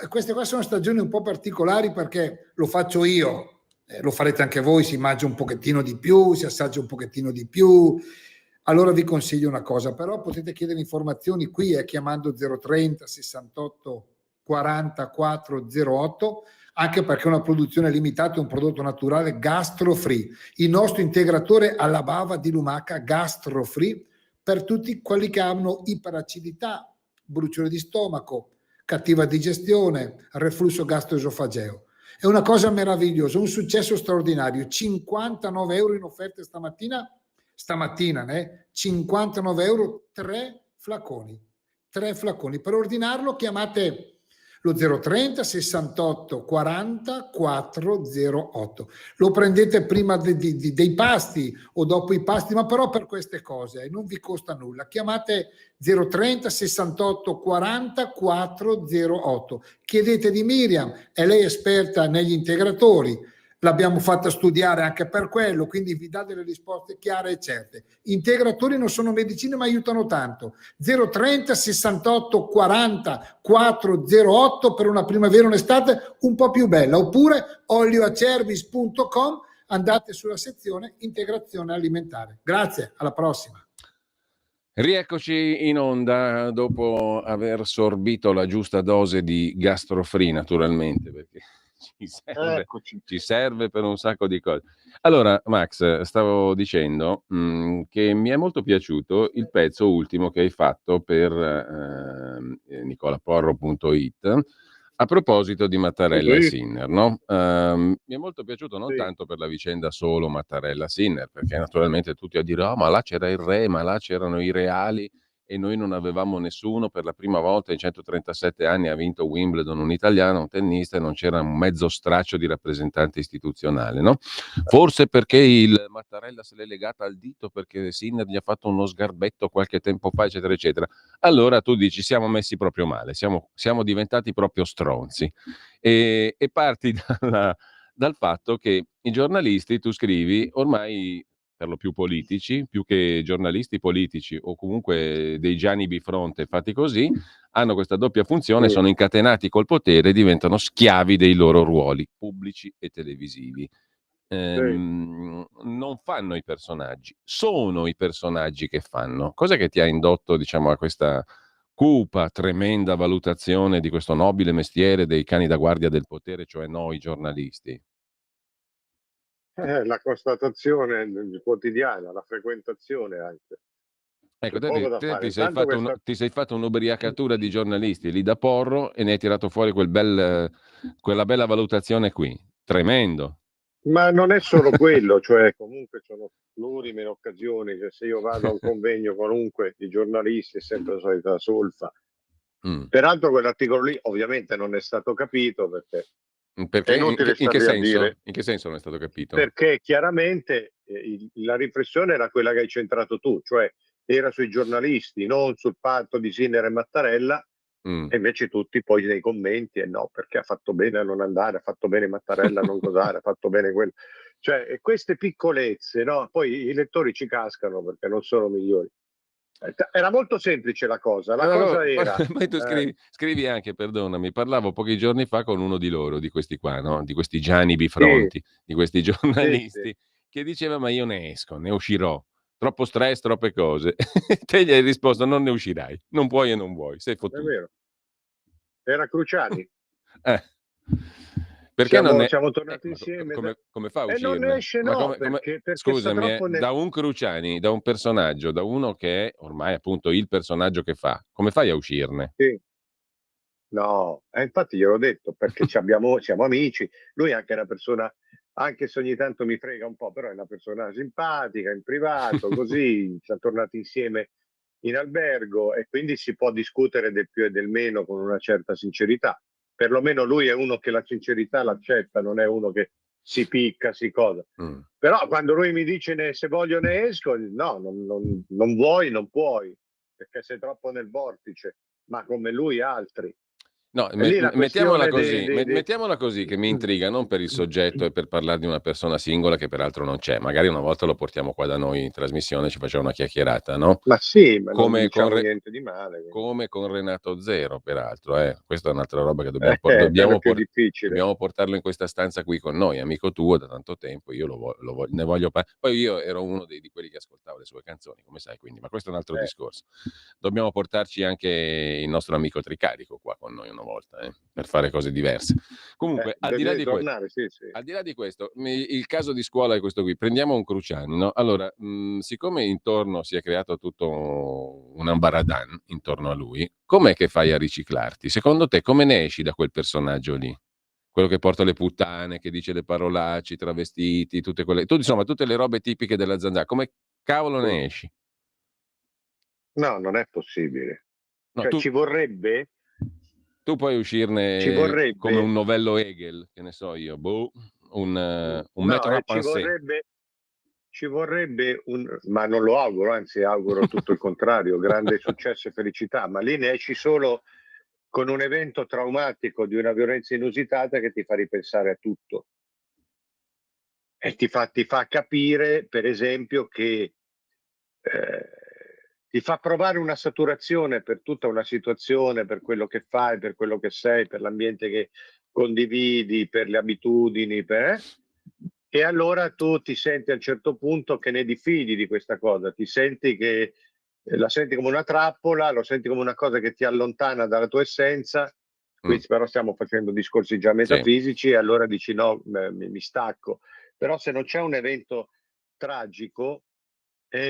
Queste qua sono stagioni un po' particolari, perché lo faccio io, lo farete anche voi, si mangia un pochettino di più, si assaggia un pochettino di più. Allora vi consiglio una cosa, però potete chiedere informazioni qui chiamando 030 68 40 408, anche perché è una produzione limitata, un prodotto naturale gastro-free. Il nostro integratore alla bava di lumaca gastro-free per tutti quelli che hanno iperacidità, bruciore di stomaco, cattiva digestione, reflusso gastroesofageo. È una cosa meravigliosa, un successo straordinario. 59 euro in offerta stamattina, 59 euro, 3 flaconi. Per ordinarlo chiamate lo 030 68 40 408. Lo prendete prima dei pasti o dopo i pasti, ma però per queste cose non vi costa nulla. Chiamate 030 68 40 408. Chiedete di Miriam, è lei esperta negli integratori. L'abbiamo fatta studiare anche per quello, quindi vi dà delle risposte chiare e certe. Integratori non sono medicine, ma aiutano tanto. 030 68 40 408 per una primavera, un'estate un po' più bella. Oppure olioacerbis.com, andate sulla sezione integrazione alimentare. Grazie, alla prossima. Rieccoci in onda dopo aver sorbito la giusta dose di gastrofree, naturalmente, perché ci serve per un sacco di cose. Allora, Max, stavo dicendo che mi è molto piaciuto il pezzo ultimo che hai fatto per nicolaporro.it a proposito di Mattarella e Sinner, no? Mi è molto piaciuto non tanto per la vicenda solo Mattarella-Sinner, perché naturalmente tutti a dire oh, ma là c'era il re, ma là c'erano i reali e noi non avevamo nessuno. Per la prima volta in 137 anni ha vinto Wimbledon un italiano, un tennista, e non c'era un mezzo straccio di rappresentante istituzionale, no? Forse perché il Mattarella se l'è legata al dito perché Sinner gli ha fatto uno sgarbetto qualche tempo fa, eccetera, eccetera. Allora tu dici siamo messi proprio male, siamo diventati proprio stronzi. E parti dal fatto che i giornalisti, tu scrivi, ormai per lo più politici, più che giornalisti politici o comunque dei Gianni Bifronte fatti così, hanno questa doppia funzione, sono incatenati col potere e diventano schiavi dei loro ruoli pubblici e televisivi. Non fanno i personaggi, sono i personaggi che fanno. Cos'è che ti ha indotto, diciamo, a questa cupa, tremenda valutazione di questo nobile mestiere dei cani da guardia del potere, cioè noi giornalisti? La constatazione quotidiana, la frequentazione anche. Ecco, C'è poco da te fare. ti sei Intanto fatto ti sei fatto un'ubriacatura di giornalisti lì da Porro e ne hai tirato fuori quella bella valutazione qui. Tremendo. Ma non è solo quello, cioè comunque sono plurime occasioni, cioè se io vado a un convegno qualunque di giornalisti è sempre la solita solfa. Peraltro quell'articolo lì ovviamente non è stato capito perché è inutile in che starvi a dire. In che senso non è stato capito? Perché chiaramente la riflessione era quella che hai centrato tu, cioè era sui giornalisti, non sul patto di Sinner e Mattarella, E invece tutti poi nei commenti, no, perché ha fatto bene a non andare, ha fatto bene Mattarella a non cosare, ha fatto bene quello. Cioè, queste piccolezze, no? Poi i lettori ci cascano perché non sono migliori. Era molto semplice la cosa era... Poi tu scrivi anche, perdonami, parlavo pochi giorni fa con uno di loro, di questi qua, no? Di questi Gianni Bifronti, di questi giornalisti, che diceva ma io ne esco, ne uscirò. Troppo stress, troppe cose. Te gli hai risposto non ne uscirai, non puoi e non vuoi, sei È fottuto. vero. Era Cruciani. Perché non ne... siamo tornati insieme. Come fa a E uscirne? non ne esce, Ma no, perché scusami, sta troppo da un Cruciani, da un personaggio, da uno che è ormai appunto il personaggio che fa, come fai a uscirne? Sì. No, infatti gliel'ho detto, perché siamo amici. Lui è anche una persona, anche se ogni tanto mi frega un po', però è una persona simpatica, in privato, così, siamo tornati insieme in albergo e quindi si può discutere del più e del meno con una certa sincerità. Perlomeno lui è uno che la sincerità l'accetta, non è uno che si picca, si cosa. Però quando lui mi dice se voglio ne esco, no, non vuoi, non puoi, perché sei troppo nel vortice, ma come lui altri. No, mettiamola così, che mi intriga, non per il soggetto e per parlare di una persona singola che peraltro non c'è. Magari una volta lo portiamo qua da noi in trasmissione, ci facciamo una chiacchierata, no? Ma sì, ma come non diciamo con niente di male. Come con Renato Zero, peraltro. Questa è un'altra roba che Quello è più difficile. dobbiamo portarlo in questa stanza qui con noi, amico tuo da tanto tempo, io ne voglio parlare. Poi io ero uno di quelli che ascoltava le sue canzoni, come sai, quindi, ma questo è un altro discorso. Dobbiamo portarci anche il nostro amico Tricarico qua con noi una volta, per fare cose diverse. Comunque, al di là di questo, il caso di scuola è questo qui. Prendiamo un Cruciani, no? Allora, siccome intorno si è creato tutto un ambaradan intorno a lui, com'è che fai a riciclarti? Secondo te come ne esci da quel personaggio lì? Quello che porta le puttane, che dice le parolacce, i travestiti, tutte le robe tipiche della zanzara. Come cavolo ne esci? No, non è possibile. No, cioè, ci vorrebbe... Tu puoi uscirne come un novello Hegel, che ne so io, un metro à penser. Ci vorrebbe ma non lo auguro, anzi auguro tutto il contrario, grande successo e felicità, ma lì ne esci solo con un evento traumatico di una violenza inusitata che ti fa ripensare a tutto. E ti fa capire, per esempio, che ti fa provare una saturazione per tutta una situazione, per quello che fai, per quello che sei, per l'ambiente che condividi, per le abitudini, e allora tu ti senti a un certo punto che ne diffidi di questa cosa, ti senti che la senti come una trappola, lo senti come una cosa che ti allontana dalla tua essenza. Qui però stiamo facendo discorsi già metafisici, e allora dici no, mi stacco. Però se non c'è un evento tragico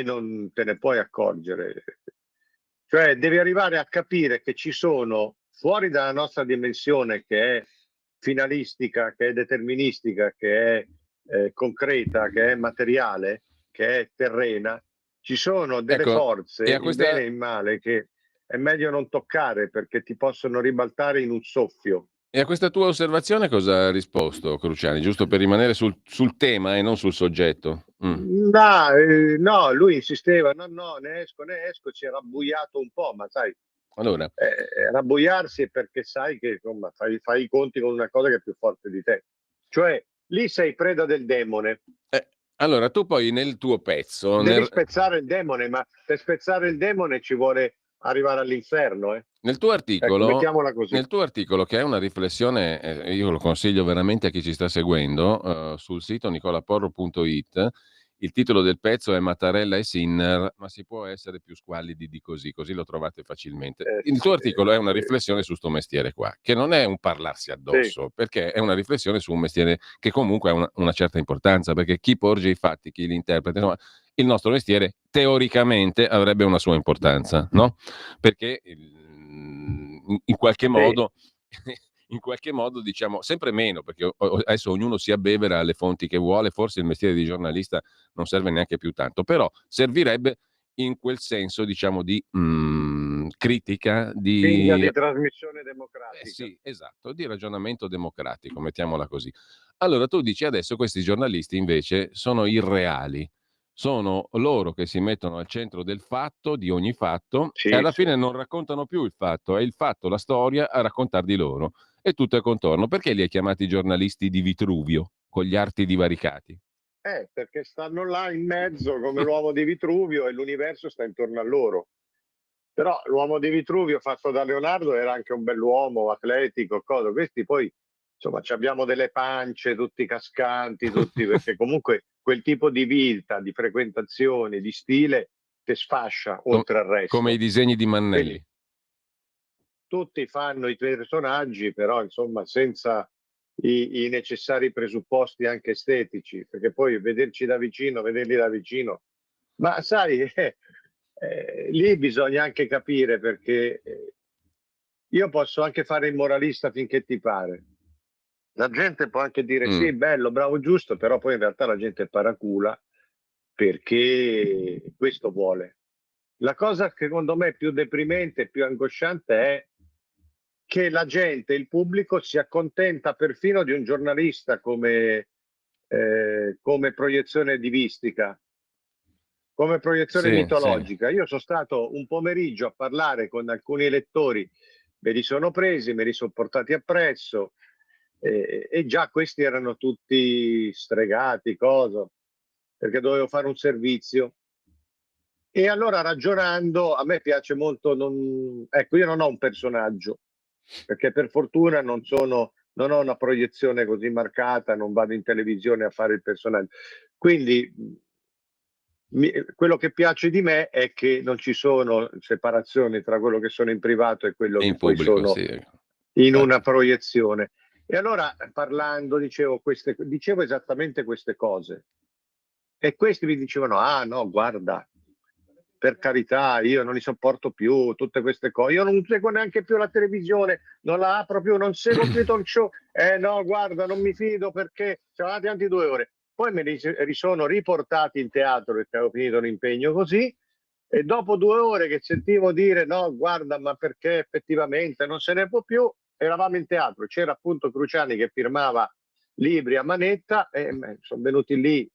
non te ne puoi accorgere. Cioè devi arrivare a capire che ci sono, fuori dalla nostra dimensione che è finalistica, che è deterministica, che è concreta, che è materiale, che è terrena, ci sono delle forze, in bene e in male, che è meglio non toccare perché ti possono ribaltare in un soffio. E a questa tua osservazione cosa ha risposto Cruciani? Giusto per rimanere sul tema e non sul soggetto. No, lui insisteva, no, ne esco, si era abbuiato un po', ma sai, allora, rabbuiarsi è perché sai che insomma, fai i conti con una cosa che è più forte di te. Cioè, lì sei preda del demone. Allora, tu poi nel tuo pezzo... Devi spezzare il demone, ma per spezzare il demone ci vuole arrivare all'inferno. Nel tuo articolo, mettiamola così. Nel tuo articolo, che è una riflessione, io lo consiglio veramente a chi ci sta seguendo, sul sito nicolaporro.it, il titolo del pezzo è Mattarella e Sinner, ma si può essere più squallidi di così lo trovate facilmente. Il tuo articolo è una riflessione su sto mestiere qua, che non è un parlarsi addosso, perché è una riflessione su un mestiere che comunque ha una certa importanza, perché chi porge i fatti, chi li interpreta, insomma, il nostro mestiere teoricamente avrebbe una sua importanza, no? Perché in qualche modo... in qualche modo diciamo sempre meno, perché adesso ognuno si abbevera alle fonti che vuole, forse il mestiere di giornalista non serve neanche più tanto, però servirebbe in quel senso, diciamo, di critica, di trasmissione democratica. Sì, esatto, di ragionamento democratico, mettiamola così. Allora tu dici adesso questi giornalisti invece sono irreali, sono loro che si mettono al centro del fatto, di ogni fatto, Sì, e alla sì. fine non raccontano più il fatto, è il fatto, la storia a raccontar di loro. E tutto è contorno. Perché li hai chiamati giornalisti di Vitruvio, con gli arti divaricati? Perché stanno là in mezzo come l'uomo di Vitruvio e l'universo sta intorno a loro. Però l'uomo di Vitruvio fatto da Leonardo era anche un bell'uomo, atletico, cosa. Questi poi, insomma, abbiamo delle pance tutti cascanti, tutti, perché comunque quel tipo di vita, di frequentazione, di stile, ti sfascia oltre al resto. Come i disegni di Mannelli. Quindi, tutti fanno i personaggi, però insomma senza i necessari presupposti anche estetici, perché poi vederli da vicino, ma sai, lì bisogna anche capire, perché io posso anche fare il moralista finché ti pare. La gente può anche dire sì, bello, bravo, giusto, però poi in realtà la gente è paracula perché questo vuole. La cosa che secondo me più deprimente, più angosciante è che la gente, il pubblico, si accontenta perfino di un giornalista come proiezione divistica, come proiezione Sì, mitologica. Io sono stato un pomeriggio a parlare con alcuni elettori, me li sono presi, me li sono portati appresso, e già questi erano tutti stregati, cosa, perché dovevo fare un servizio. E allora, ragionando, a me piace molto, ecco, io non ho un personaggio, perché per fortuna non ho una proiezione così marcata, non vado in televisione a fare il personaggio. Quindi quello che piace di me è che non ci sono separazioni tra quello che sono in privato e quello E in che poi pubblico, sono sì. in una proiezione. E allora, parlando, dicevo esattamente queste cose. E questi mi dicevano, ah no, guarda, per carità, io non li sopporto più, tutte queste cose. Io non seguo neanche più la televisione, non la apro più, non seguo più i talk show. No, guarda, non mi fido perché siamo andati avanti 2 ore. Poi me li sono riportati in teatro perché avevo finito un impegno così, e dopo 2 ore che sentivo dire no, guarda, ma perché effettivamente non se ne può più, eravamo in teatro. C'era appunto Cruciani che firmava libri a manetta e sono venuti lì.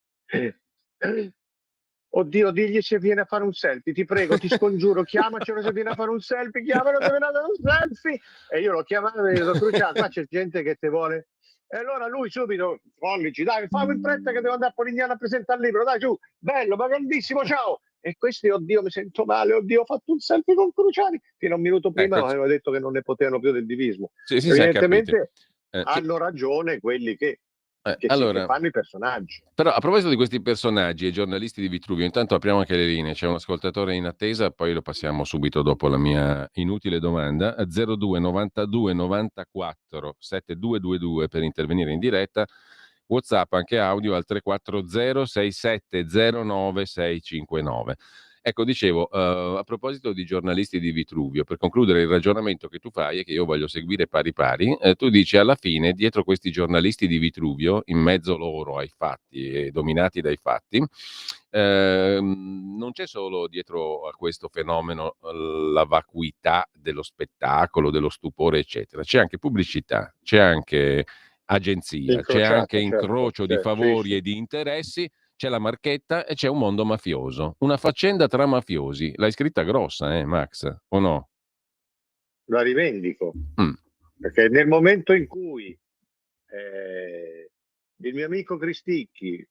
Oddio, digli se viene a fare un selfie, ti prego, ti scongiuro, chiamacelo se viene a fare un selfie, chiamalo se viene a fare un selfie. E io lo chiamavo e gli ho Cruciani, qua c'è gente che ti vuole. E allora lui subito, pollici, dai, fammi in fretta che devo andare a Polignano a presentare il libro, dai giù, bello, ma grandissimo, ciao. E questi, oddio, mi sento male, oddio, ho fatto un selfie con Cruciani. Fino a un minuto prima avevano detto che non ne potevano più del divismo. Sì, Evidentemente sì. hanno ragione quelli che allora, fanno i personaggi. Però a proposito di questi personaggi e giornalisti di Vitruvio, intanto apriamo anche le linee, c'è un ascoltatore in attesa, poi lo passiamo subito dopo la mia inutile domanda, 02 92 94 7222 per intervenire in diretta, WhatsApp anche audio al 340 6709 659. Ecco, dicevo, a proposito di giornalisti di Vitruvio, per concludere il ragionamento che tu fai e che io voglio seguire pari pari, tu dici alla fine, dietro questi giornalisti di Vitruvio, in mezzo loro ai fatti e dominati dai fatti, non c'è solo dietro a questo fenomeno la vacuità dello spettacolo, dello stupore, eccetera, c'è anche pubblicità, c'è anche agenzia, c'è anche incrocio di favori sì. e di interessi, c'è la marchetta e c'è un mondo mafioso. Una faccenda tra mafiosi. L'hai scritta grossa, Max, o no? La rivendico. Perché nel momento in cui il mio amico Cristicchi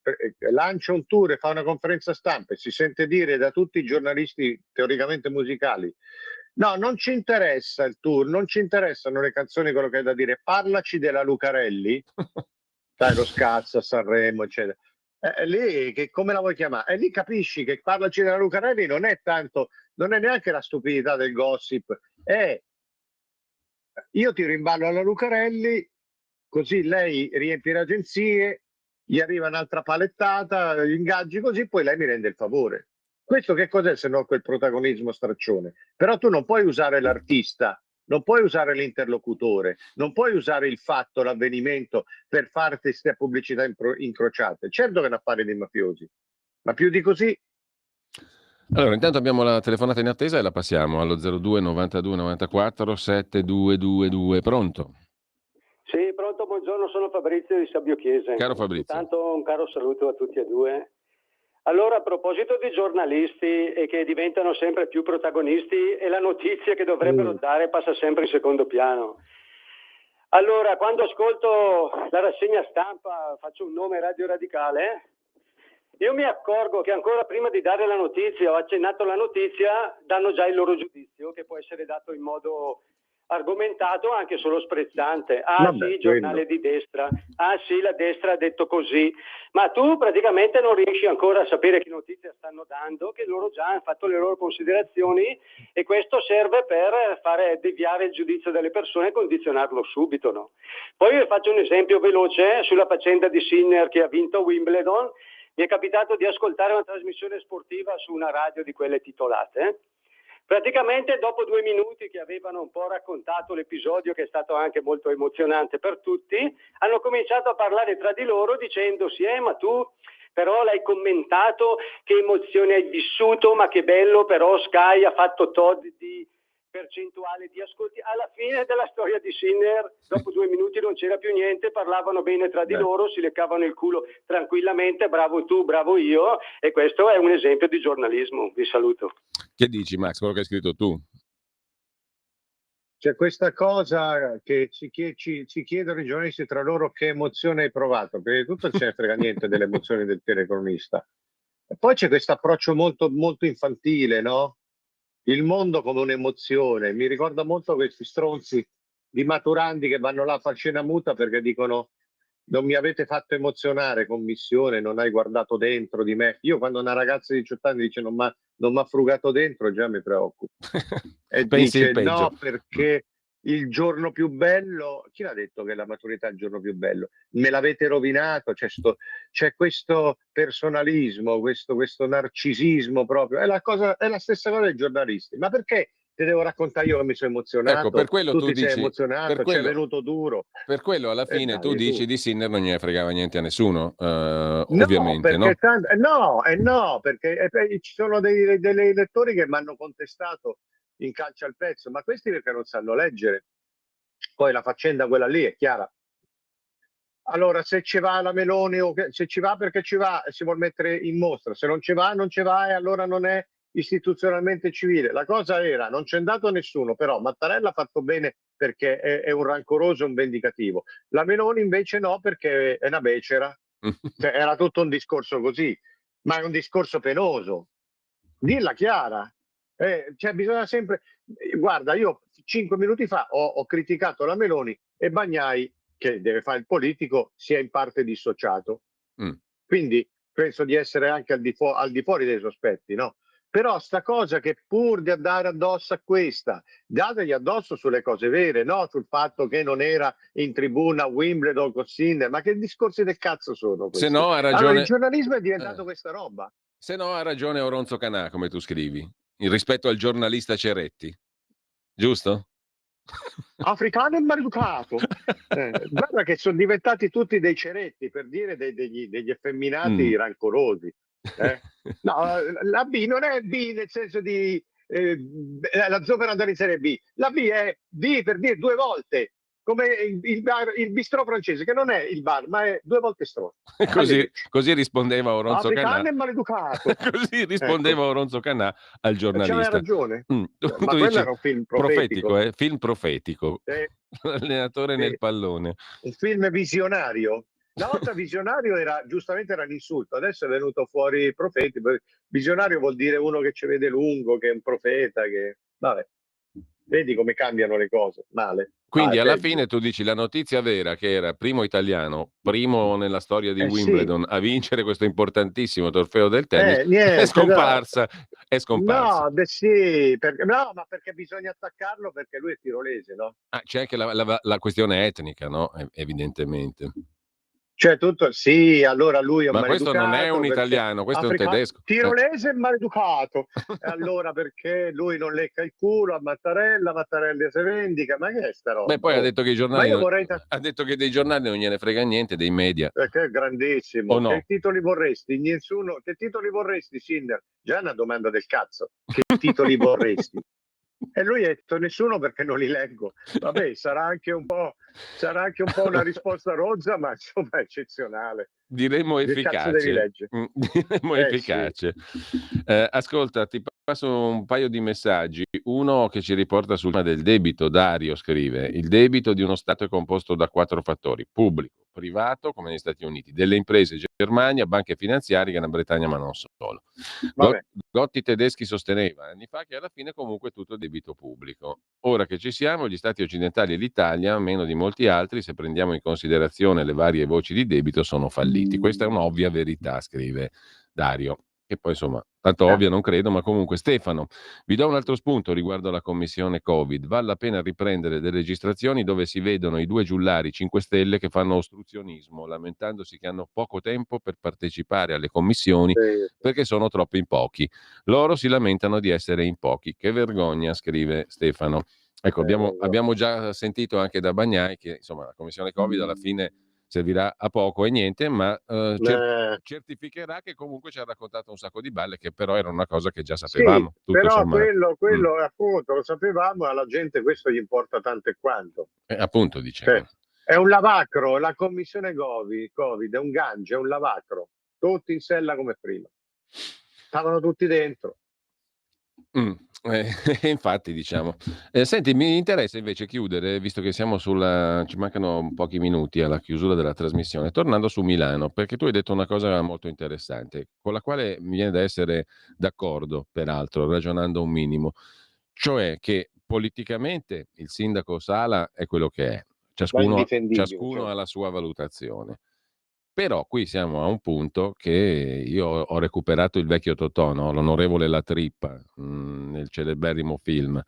lancia un tour e fa una conferenza stampa e si sente dire da tutti i giornalisti teoricamente musicali, no, non ci interessa il tour, non ci interessano le canzoni, quello che hai da dire, parlaci della Lucarelli, sai, lo Scazzo a Sanremo, eccetera. Lì che come la vuoi chiamare? E lì capisci che parlaci della Lucarelli non è tanto, non è neanche la stupidità del gossip, è io ti rimballo alla Lucarelli, così lei riempie le agenzie, gli arriva un'altra palettata, gli ingaggi così, poi lei mi rende il favore. Questo che cos'è se non quel protagonismo straccione? Però tu non puoi usare l'artista, non puoi usare l'interlocutore, non puoi usare il fatto, l'avvenimento per farti queste pubblicità incrociate. Certo che è un affare dei mafiosi, ma più di così. Allora, intanto abbiamo la telefonata in attesa e la passiamo allo 02 92 94 7222. Pronto? Sì, pronto, buongiorno, sono Fabrizio di Sabbio Chiese. Caro Fabrizio. Intanto un caro saluto a tutti e due. Allora, a proposito di giornalisti e che diventano sempre più protagonisti, e la notizia che dovrebbero dare passa sempre in secondo piano. Allora, quando ascolto la rassegna stampa, faccio un nome Radio Radicale, io mi accorgo che ancora prima di dare la notizia o accennato la notizia, danno già il loro giudizio, che può essere dato in modo argomentato, anche solo sprezzante. Ah Vabbè, sì, giornale di destra. Ah sì, la destra ha detto così. Ma tu praticamente non riesci ancora a sapere che notizia stanno dando, che loro già hanno fatto le loro considerazioni, e questo serve per fare deviare il giudizio delle persone e condizionarlo subito, no? Poi vi faccio un esempio veloce sulla faccenda di Sinner che ha vinto Wimbledon. Mi è capitato di ascoltare una trasmissione sportiva su una radio di quelle titolate. Praticamente dopo 2 minuti che avevano un po' raccontato l'episodio, che è stato anche molto emozionante per tutti, hanno cominciato a parlare tra di loro dicendosi ma tu però l'hai commentato, che emozioni hai vissuto, ma che bello, però Sky ha fatto tot di percentuale di ascolti. Alla fine della storia di Sinner, dopo 2 minuti non c'era più niente, parlavano bene tra di loro, si leccavano il culo tranquillamente, bravo tu, bravo io, e questo è un esempio di giornalismo. Vi saluto. Che dici, Max, quello che hai scritto tu? C'è questa cosa che ci chiedono i giornalisti tra loro: che emozione hai provato, perché tutto non ce ne frega niente delle emozioni del telecronista. E poi c'è questo approccio molto, molto infantile, no? Il mondo come un'emozione. Mi ricorda molto questi stronzi di maturandi che vanno là a far cena muta perché dicono: non mi avete fatto emozionare, commissione, non hai guardato dentro di me. Io quando una ragazza di 18 anni dice non mi ha frugato dentro, già mi preoccupo. E Pensi il dice peggio. no, perché il giorno più bello, chi l'ha detto che la maturità è il giorno più bello? Me l'avete rovinato, c'è questo personalismo, questo narcisismo proprio. È la stessa cosa dei giornalisti. Ma perché te devo raccontare io che mi sono emozionato? Ecco, per quello tu tu ti sei dici, emozionato, per ci è quello, venuto duro. per quello alla fine tu dai, dici di Sinner non gliene fregava niente a nessuno, No, ovviamente, no? perché no, perché ci sono dei lettori che mi hanno contestato in calcio al pezzo, ma questi perché non sanno leggere. Poi la faccenda quella lì è chiara. Allora, se ci va la Meloni, se ci va perché ci va e si vuol mettere in mostra, se non ci va, non ci va e allora non è istituzionalmente civile. La cosa era, non c'è andato nessuno, però Mattarella ha fatto bene perché è un rancoroso e un vendicativo. La Meloni invece no, perché è una becera. Cioè, era tutto un discorso così, ma è un discorso penoso. Dilla chiara. Cioè, bisogna sempre... Guarda, io 5 minuti fa ho criticato la Meloni e Bagnai, che deve fare il politico, si è in parte dissociato. Quindi penso di essere anche al di fuori dei sospetti, no? Però sta cosa che pur di andare addosso a questa, dategli addosso sulle cose vere, no? Sul fatto che non era in tribuna a Wimbledon con Sinner, ma che discorsi del cazzo sono questi? Se no ha ragione. Allora, il giornalismo è diventato questa roba. Se no ha ragione Oronzo Canà, come tu scrivi, rispetto al giornalista Ceretti, giusto? Africano e maleducato. Guarda che sono diventati tutti dei ceretti, per dire degli effeminati rancorosi. No, la B non è B nel senso di la zo per andare in Serie B. La B è B per dire 2 volte, come il bistrò francese, che non è il bar, ma è 2 volte strò. Così rispondeva Oronzo Canà. Africano e maleducato. Così rispondeva Oronzo Canà al giornalista. C'aveva ragione. Tu Ma dici, quello era un film profetico. Film profetico. L'allenatore nel pallone. Un film visionario. Una volta visionario era l'insulto, adesso è venuto fuori profetico. Visionario vuol dire uno che ci vede lungo, che è un profeta, che... Vabbè. Vedi come cambiano le cose, male. Quindi alla fine tu dici la notizia vera, che era primo italiano, primo nella storia di Wimbledon, a vincere questo importantissimo trofeo del tennis, niente, è scomparsa. È scomparsa. No, sì, ma perché bisogna attaccarlo, perché lui è tirolese, no? C'è anche la questione etnica, no? Evidentemente. Cioè tutto, sì, allora lui è un ma questo non è un perché... italiano, questo è un tedesco. Tirolese e maleducato. E allora perché lui non lecca il culo a Mattarella se vendica? Ma che è sta roba? Beh, poi ha detto che i giornali ha detto che dei giornali non gliene frega niente, dei media. Perché è grandissimo. O no? Che titoli vorresti? Nessuno. Che titoli vorresti, Sinner? Già è una domanda del cazzo. Che titoli vorresti? E lui ha detto nessuno perché non li leggo. Vabbè, sarà anche un po' Sarà anche un po' una risposta rozza, ma insomma è eccezionale. Diremmo Che cazzo devi efficace. leggere? Diremmo Sì. efficace. Ascolta, ti passo un paio di messaggi. Uno che ci riporta sul tema del debito. Dario scrive: il debito di uno Stato è composto da 4 fattori: pubblico, privato, come negli Stati Uniti, delle imprese, Germania, banche finanziarie, Gran Bretagna, ma non solo. Vabbè. Gotti tedeschi sosteneva anni fa che alla fine comunque è tutto debito pubblico. Ora che ci siamo, gli Stati occidentali e l'Italia, meno di molti altri, se prendiamo in considerazione le varie voci di debito, sono falliti. Questa è un'ovvia verità, scrive Dario. Che poi insomma, tanto ovvia non credo, ma comunque Stefano, vi do un altro spunto riguardo alla commissione Covid. Vale la pena riprendere delle registrazioni dove si vedono i 2 giullari 5 Stelle che fanno ostruzionismo, lamentandosi che hanno poco tempo per partecipare alle commissioni perché sono troppo in pochi. Loro si lamentano di essere in pochi. Che vergogna, scrive Stefano. Ecco, abbiamo già sentito anche da Bagnai che insomma la commissione Covid alla fine servirà a poco e niente, ma certificherà che comunque ci ha raccontato un sacco di balle che però era una cosa che già sapevamo. Sì, tutto però sommato. quello appunto lo sapevamo, alla gente questo gli importa tanto e quanto. Appunto dicevo. È un lavacro, la commissione Covid è un gancio, è un lavacro, tutti in sella come prima. Stavano tutti dentro. Infatti diciamo. Senti, mi interessa invece chiudere, visto che siamo ci mancano pochi minuti alla chiusura della trasmissione, tornando su Milano, perché tu hai detto una cosa molto interessante, con la quale mi viene da essere d'accordo, peraltro, ragionando un minimo, cioè che politicamente il sindaco Sala è quello che è, ciascuno indifendibile, ha la sua valutazione. Però qui siamo a un punto che io ho recuperato il vecchio Totò, no? L'onorevole La Trippa, nel celeberrimo film.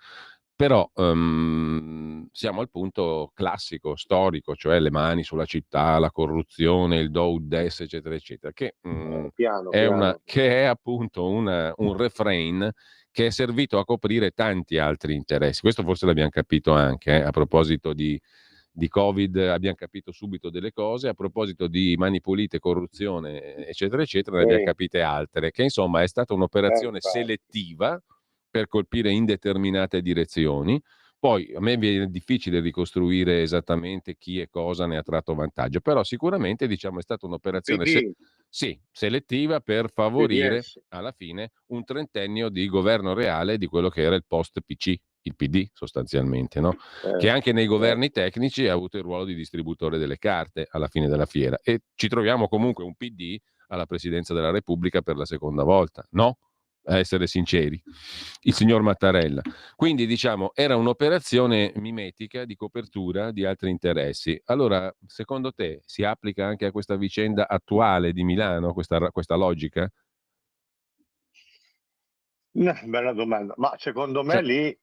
Però siamo al punto classico, storico, cioè le mani sulla città, la corruzione, il do ut des, eccetera, eccetera, che è appunto un refrain che è servito a coprire tanti altri interessi. Questo forse l'abbiamo capito anche, a proposito di Covid abbiamo capito subito delle cose, a proposito di mani pulite, corruzione, eccetera, eccetera, ne abbiamo capite altre, che insomma è stata un'operazione selettiva per colpire in determinate direzioni. Poi a me viene difficile ricostruire esattamente chi e cosa ne ha tratto vantaggio, però sicuramente diciamo è stata un'operazione selettiva per favorire alla fine un trentennio di governo reale di quello che era il post-PC, il PD sostanzialmente, no? Che anche nei governi tecnici ha avuto il ruolo di distributore delle carte alla fine della fiera, e ci troviamo comunque un PD alla presidenza della Repubblica per la seconda volta, no? A essere sinceri, il signor Mattarella. Quindi diciamo era un'operazione mimetica di copertura di altri interessi. Allora, secondo te si applica anche a questa vicenda attuale di Milano questa logica? Bella domanda, ma secondo me lì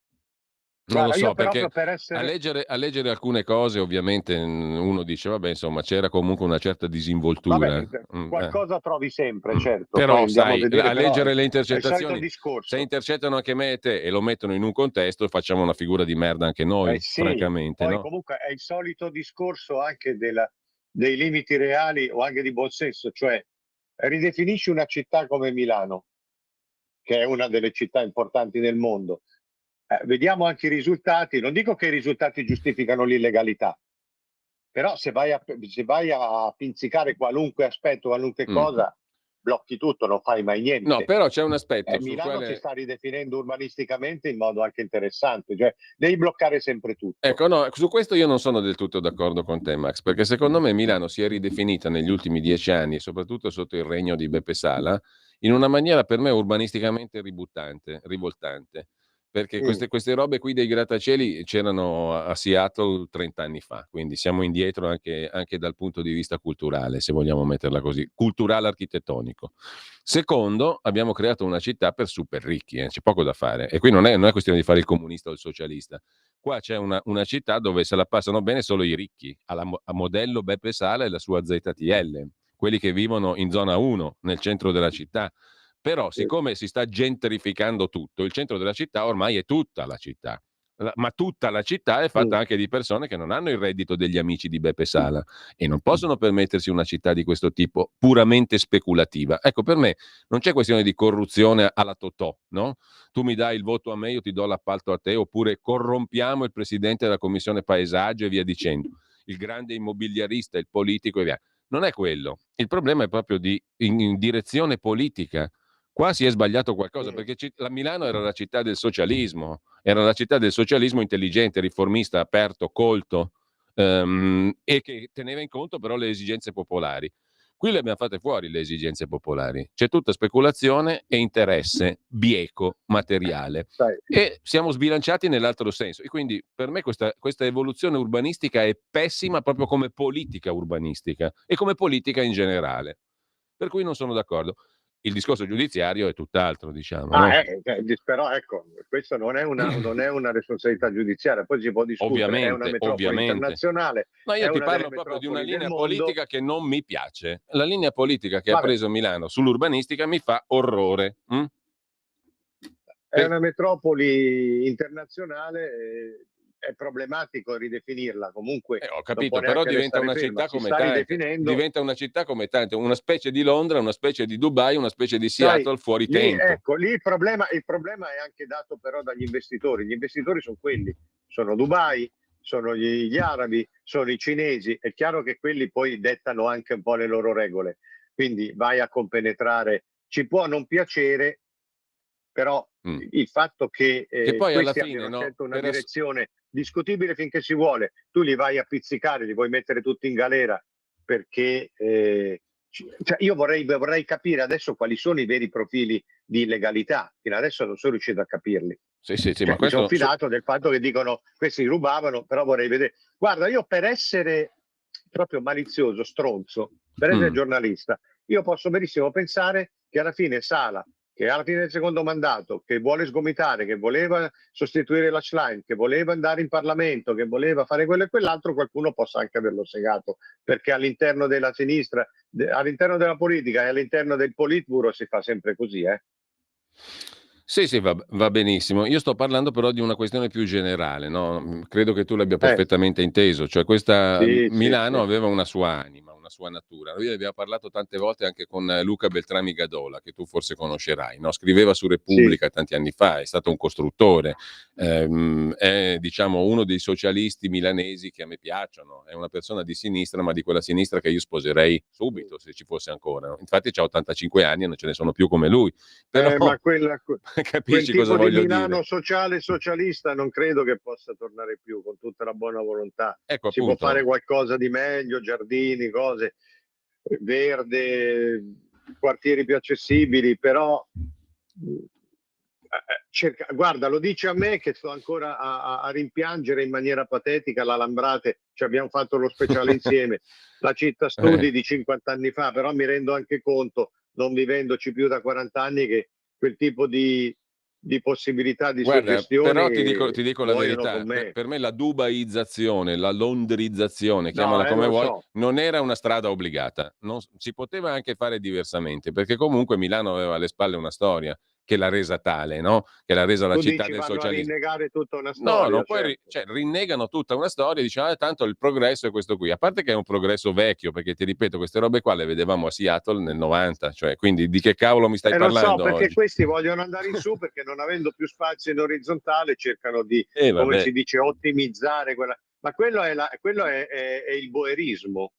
non lo so, però perché per essere... a leggere alcune cose ovviamente uno dice vabbè, insomma, c'era comunque una certa disinvoltura. Qualcosa trovi sempre, certo. Però sai, a vedere, leggere le è intercettazioni, il discorso. se intercettano anche me e te e lo mettono in un contesto, facciamo una figura di merda anche noi, francamente. Poi no? comunque è il solito discorso anche dei limiti reali o anche di buonsenso, cioè ridefinisci una città come Milano, che è una delle città importanti nel mondo. Vediamo anche i risultati. Non dico che i risultati giustificano l'illegalità, però se vai a pizzicare qualunque aspetto, qualunque cosa, blocchi tutto, non fai mai niente. No, però c'è un aspetto sul Milano quale... si sta ridefinendo urbanisticamente in modo anche interessante, cioè devi bloccare sempre tutto. Ecco, no, su questo io non sono del tutto d'accordo con te, Max, perché secondo me Milano si è ridefinita negli ultimi 10 anni, soprattutto sotto il regno di Beppe Sala, in una maniera per me urbanisticamente rivoltante. Perché queste robe qui dei grattacieli c'erano a Seattle 30 anni fa, quindi siamo indietro anche dal punto di vista culturale, se vogliamo metterla così, culturale architettonico. Secondo, abbiamo creato una città per super ricchi, c'è poco da fare, e qui non è questione di fare il comunista o il socialista. Qua c'è una città dove se la passano bene solo i ricchi, a modello Beppe Sala e la sua ZTL, quelli che vivono in zona 1, nel centro della città. Però siccome si sta gentrificando tutto, il centro della città ormai è tutta la città, ma tutta la città è fatta anche di persone che non hanno il reddito degli amici di Beppe Sala e non possono permettersi una città di questo tipo puramente speculativa. Ecco, per me non c'è questione di corruzione alla Totò, no? Tu mi dai il voto a me, io ti do l'appalto a te, oppure corrompiamo il presidente della commissione paesaggio e via dicendo. il grande immobiliarista, il politico e via. Non è quello. Il problema è proprio in direzione politica. Qua si è sbagliato qualcosa, perché la Milano era la città del socialismo, era la città del socialismo intelligente, riformista, aperto, colto, e che teneva in conto però le esigenze popolari. Qui le abbiamo fatte fuori le esigenze popolari. C'è tutta speculazione e interesse bieco, materiale. E siamo sbilanciati nell'altro senso. E quindi per me questa evoluzione urbanistica è pessima proprio come politica urbanistica e come politica in generale. Per cui non sono d'accordo. Il discorso giudiziario è tutt'altro, diciamo. No? Però ecco, questa non è una responsabilità giudiziaria, poi si può discutere, è una metropoli internazionale. No, io ti parlo proprio di una linea politica che non mi piace. La linea politica che ha preso Milano sull'urbanistica mi fa orrore. È una metropoli internazionale, è problematico ridefinirla, comunque. Ho capito, però diventa una città come tante. Diventa una città come tante, una specie di Londra, una specie di Dubai, una specie di Seattle fuori tempo. Ecco, lì il problema è anche dato però dagli investitori. Gli investitori sono quelli, sono Dubai, sono gli arabi, sono i cinesi. È chiaro che quelli poi dettano anche un po' le loro regole. Quindi vai a compenetrare, ci può non piacere, però il fatto che poi alla questi fine abbiano scelto una direzione discutibile finché si vuole, tu li vai a pizzicare, li vuoi mettere tutti in galera perché io vorrei capire adesso quali sono i veri profili di illegalità. Fino adesso non sono riuscito a capirli. Ma mi sono fidato del fatto che dicono questi rubavano, però vorrei vedere. Guarda, io per essere proprio malizioso, stronzo, per essere giornalista, io posso benissimo pensare che alla fine Sala, che alla fine del secondo mandato, che vuole sgomitare, che voleva sostituire la Schlein, che voleva andare in Parlamento, che voleva fare quello e quell'altro, qualcuno possa anche averlo segato, perché all'interno della sinistra, all'interno della politica e all'interno del Politburo si fa sempre così, Sì, va benissimo. Io sto parlando però di una questione più generale, no? Credo che tu l'abbia perfettamente inteso, cioè questa Milano aveva una sua anima, una sua natura. Noi abbiamo parlato tante volte anche con Luca Beltrami Gadola, che tu forse conoscerai, no? Scriveva su Repubblica tanti anni fa, è stato un costruttore, è diciamo uno dei socialisti milanesi che a me piacciono, è una persona di sinistra, ma di quella sinistra che io sposerei subito se ci fosse ancora. No? Infatti c'ha 85 anni e non ce ne sono più come lui. Però ma capisci quel cosa tipo di voglio Milano dire? sociale e socialista non credo che possa tornare più, con tutta la buona volontà. Ecco, si può fare qualcosa di meglio, giardini, cose verde, quartieri più accessibili, però guarda, lo dice a me che sto ancora a rimpiangere in maniera patetica l'Alambrate, ci abbiamo fatto lo speciale insieme, la città studi di 50 anni fa, però mi rendo anche conto, non vivendoci più da 40 anni, che quel tipo di possibilità di suggestione. Però ti dico la verità, per me la dubaizzazione, la londrizzazione, chiamala come vuoi, non era una strada obbligata, si poteva anche fare diversamente, perché comunque Milano aveva alle spalle una storia che l'ha resa tale, no? Che l'ha resa la città del socialismo. A rinnegare tutta una storia. No, poi rinnegano tutta una storia e dicono tanto il progresso è questo qui. A parte che è un progresso vecchio, perché ti ripeto, queste robe qua le vedevamo a Seattle nel 90, cioè quindi di che cavolo mi stai parlando? Lo so, perché oggi? Questi vogliono andare in su perché non avendo più spazio in orizzontale cercano di, come si dice, ottimizzare quella. Ma quello è il boerismo.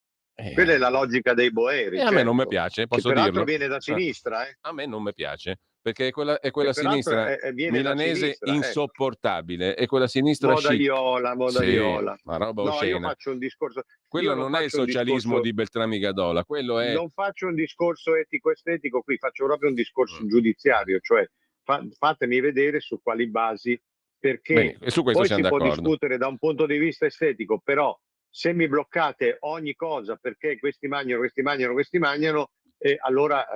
Quella è la logica dei boeri. A me non mi piace, posso dirlo. Peraltro viene da sinistra. A me non mi piace, perché è quella sinistra milanese insopportabile, è quella sinistra modaiola. Ma roba oscena. Io faccio un discorso. Quello non è il socialismo di Beltrami Gadola, quello è. Non faccio un discorso etico-estetico qui, faccio proprio un discorso giudiziario, cioè fatemi vedere su quali basi, perché bene, e su questo poi siamo si d'accordo. può discutere da un punto di vista estetico, però se mi bloccate ogni cosa perché questi mangiano, allora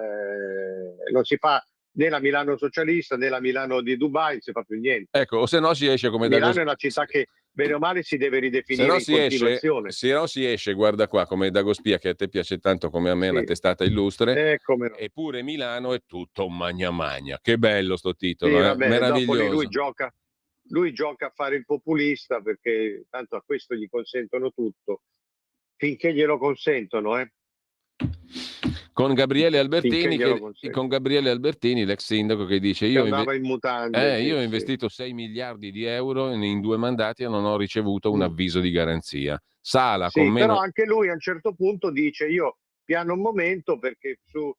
non si fa né la Milano socialista né la Milano di Dubai, non si fa più niente. Ecco, o se no si esce come Milano è una città che bene o male si deve ridefinire in continuazione. Se no si esce, guarda qua, come Dagospia, che a te piace tanto come a me, una testata illustre, eppure Milano è tutto un magna. Che bello sto titolo, meraviglioso. Dopo lui gioca a fare il populista, perché tanto a questo gli consentono tutto, finché glielo consentono. Con Gabriele Albertini, l'ex sindaco, che dice io ho investito 6 miliardi di euro in 2 mandati e non ho ricevuto un avviso di garanzia. Sala Sì, con meno... però anche lui a un certo punto dice io piano un momento perché su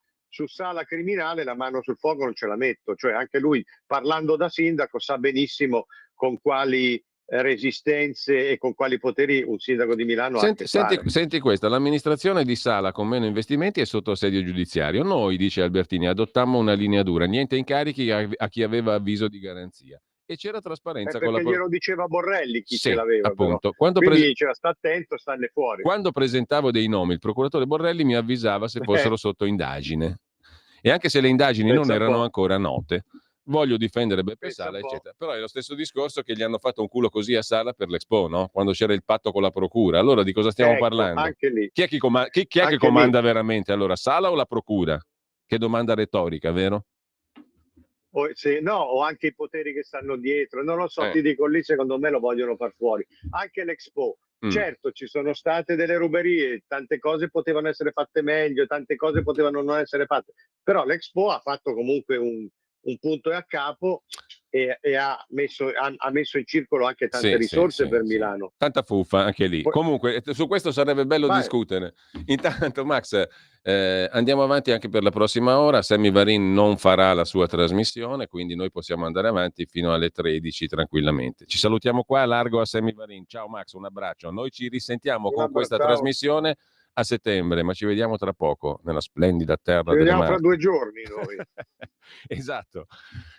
Sala criminale la mano sul fuoco non ce la metto, cioè anche lui parlando da sindaco sa benissimo con quali resistenze e con quali poteri un sindaco di Milano ha a che fare. Senti questa, l'amministrazione di Sala con meno investimenti è sotto assedio giudiziario. Noi, dice Albertini, adottammo una linea dura, niente incarichi a chi aveva avviso di garanzia. E c'era trasparenza con la... Perché glielo diceva Borrelli chi Sì, ce l'aveva, appunto. però. Quindi diceva sta attento, stanne fuori. Quando presentavo dei nomi, il procuratore Borrelli mi avvisava se fossero sotto indagine. E anche se le indagini non erano ancora note. Voglio difendere Beppe Sala, eccetera. Però è lo stesso discorso che gli hanno fatto un culo così a Sala per l'Expo, no? Quando c'era il patto con la procura. Allora di cosa stiamo parlando? Anche lì. Chi è che comanda veramente? Allora, Sala o la procura? Che domanda retorica, vero? O anche i poteri che stanno dietro, non lo so, ti dico, lì secondo me lo vogliono far fuori. Anche l'Expo, certo ci sono state delle ruberie, tante cose potevano essere fatte meglio, tante cose potevano non essere fatte, però l'Expo ha fatto comunque un punto e a capo e ha messo in circolo anche tante risorse per Milano. Tanta fuffa anche lì. Comunque su questo sarebbe bello discutere. Intanto Max, andiamo avanti anche per la prossima ora. Sammy Varin non farà la sua trasmissione, quindi noi possiamo andare avanti fino alle 13 tranquillamente. Ci salutiamo qua, largo a Sammy Varin. Ciao Max, un abbraccio. Noi ci risentiamo con questa trasmissione a settembre, ma ci vediamo tra poco nella splendida terra delle Marche. Ci vediamo fra 2 giorni noi. Esatto.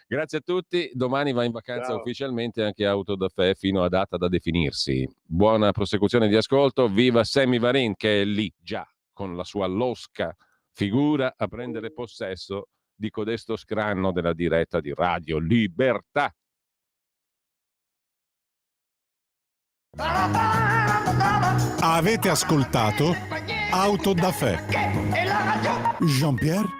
Grazie a tutti. Domani va in vacanza ufficialmente anche Auto da Fè fino a data da definirsi. Buona prosecuzione di ascolto. Viva Sammy Varin che è lì già con la sua losca figura a prendere possesso di codesto scranno della diretta di Radio Libertà. Avete ascoltato Auto da Fè. Jean-Pierre?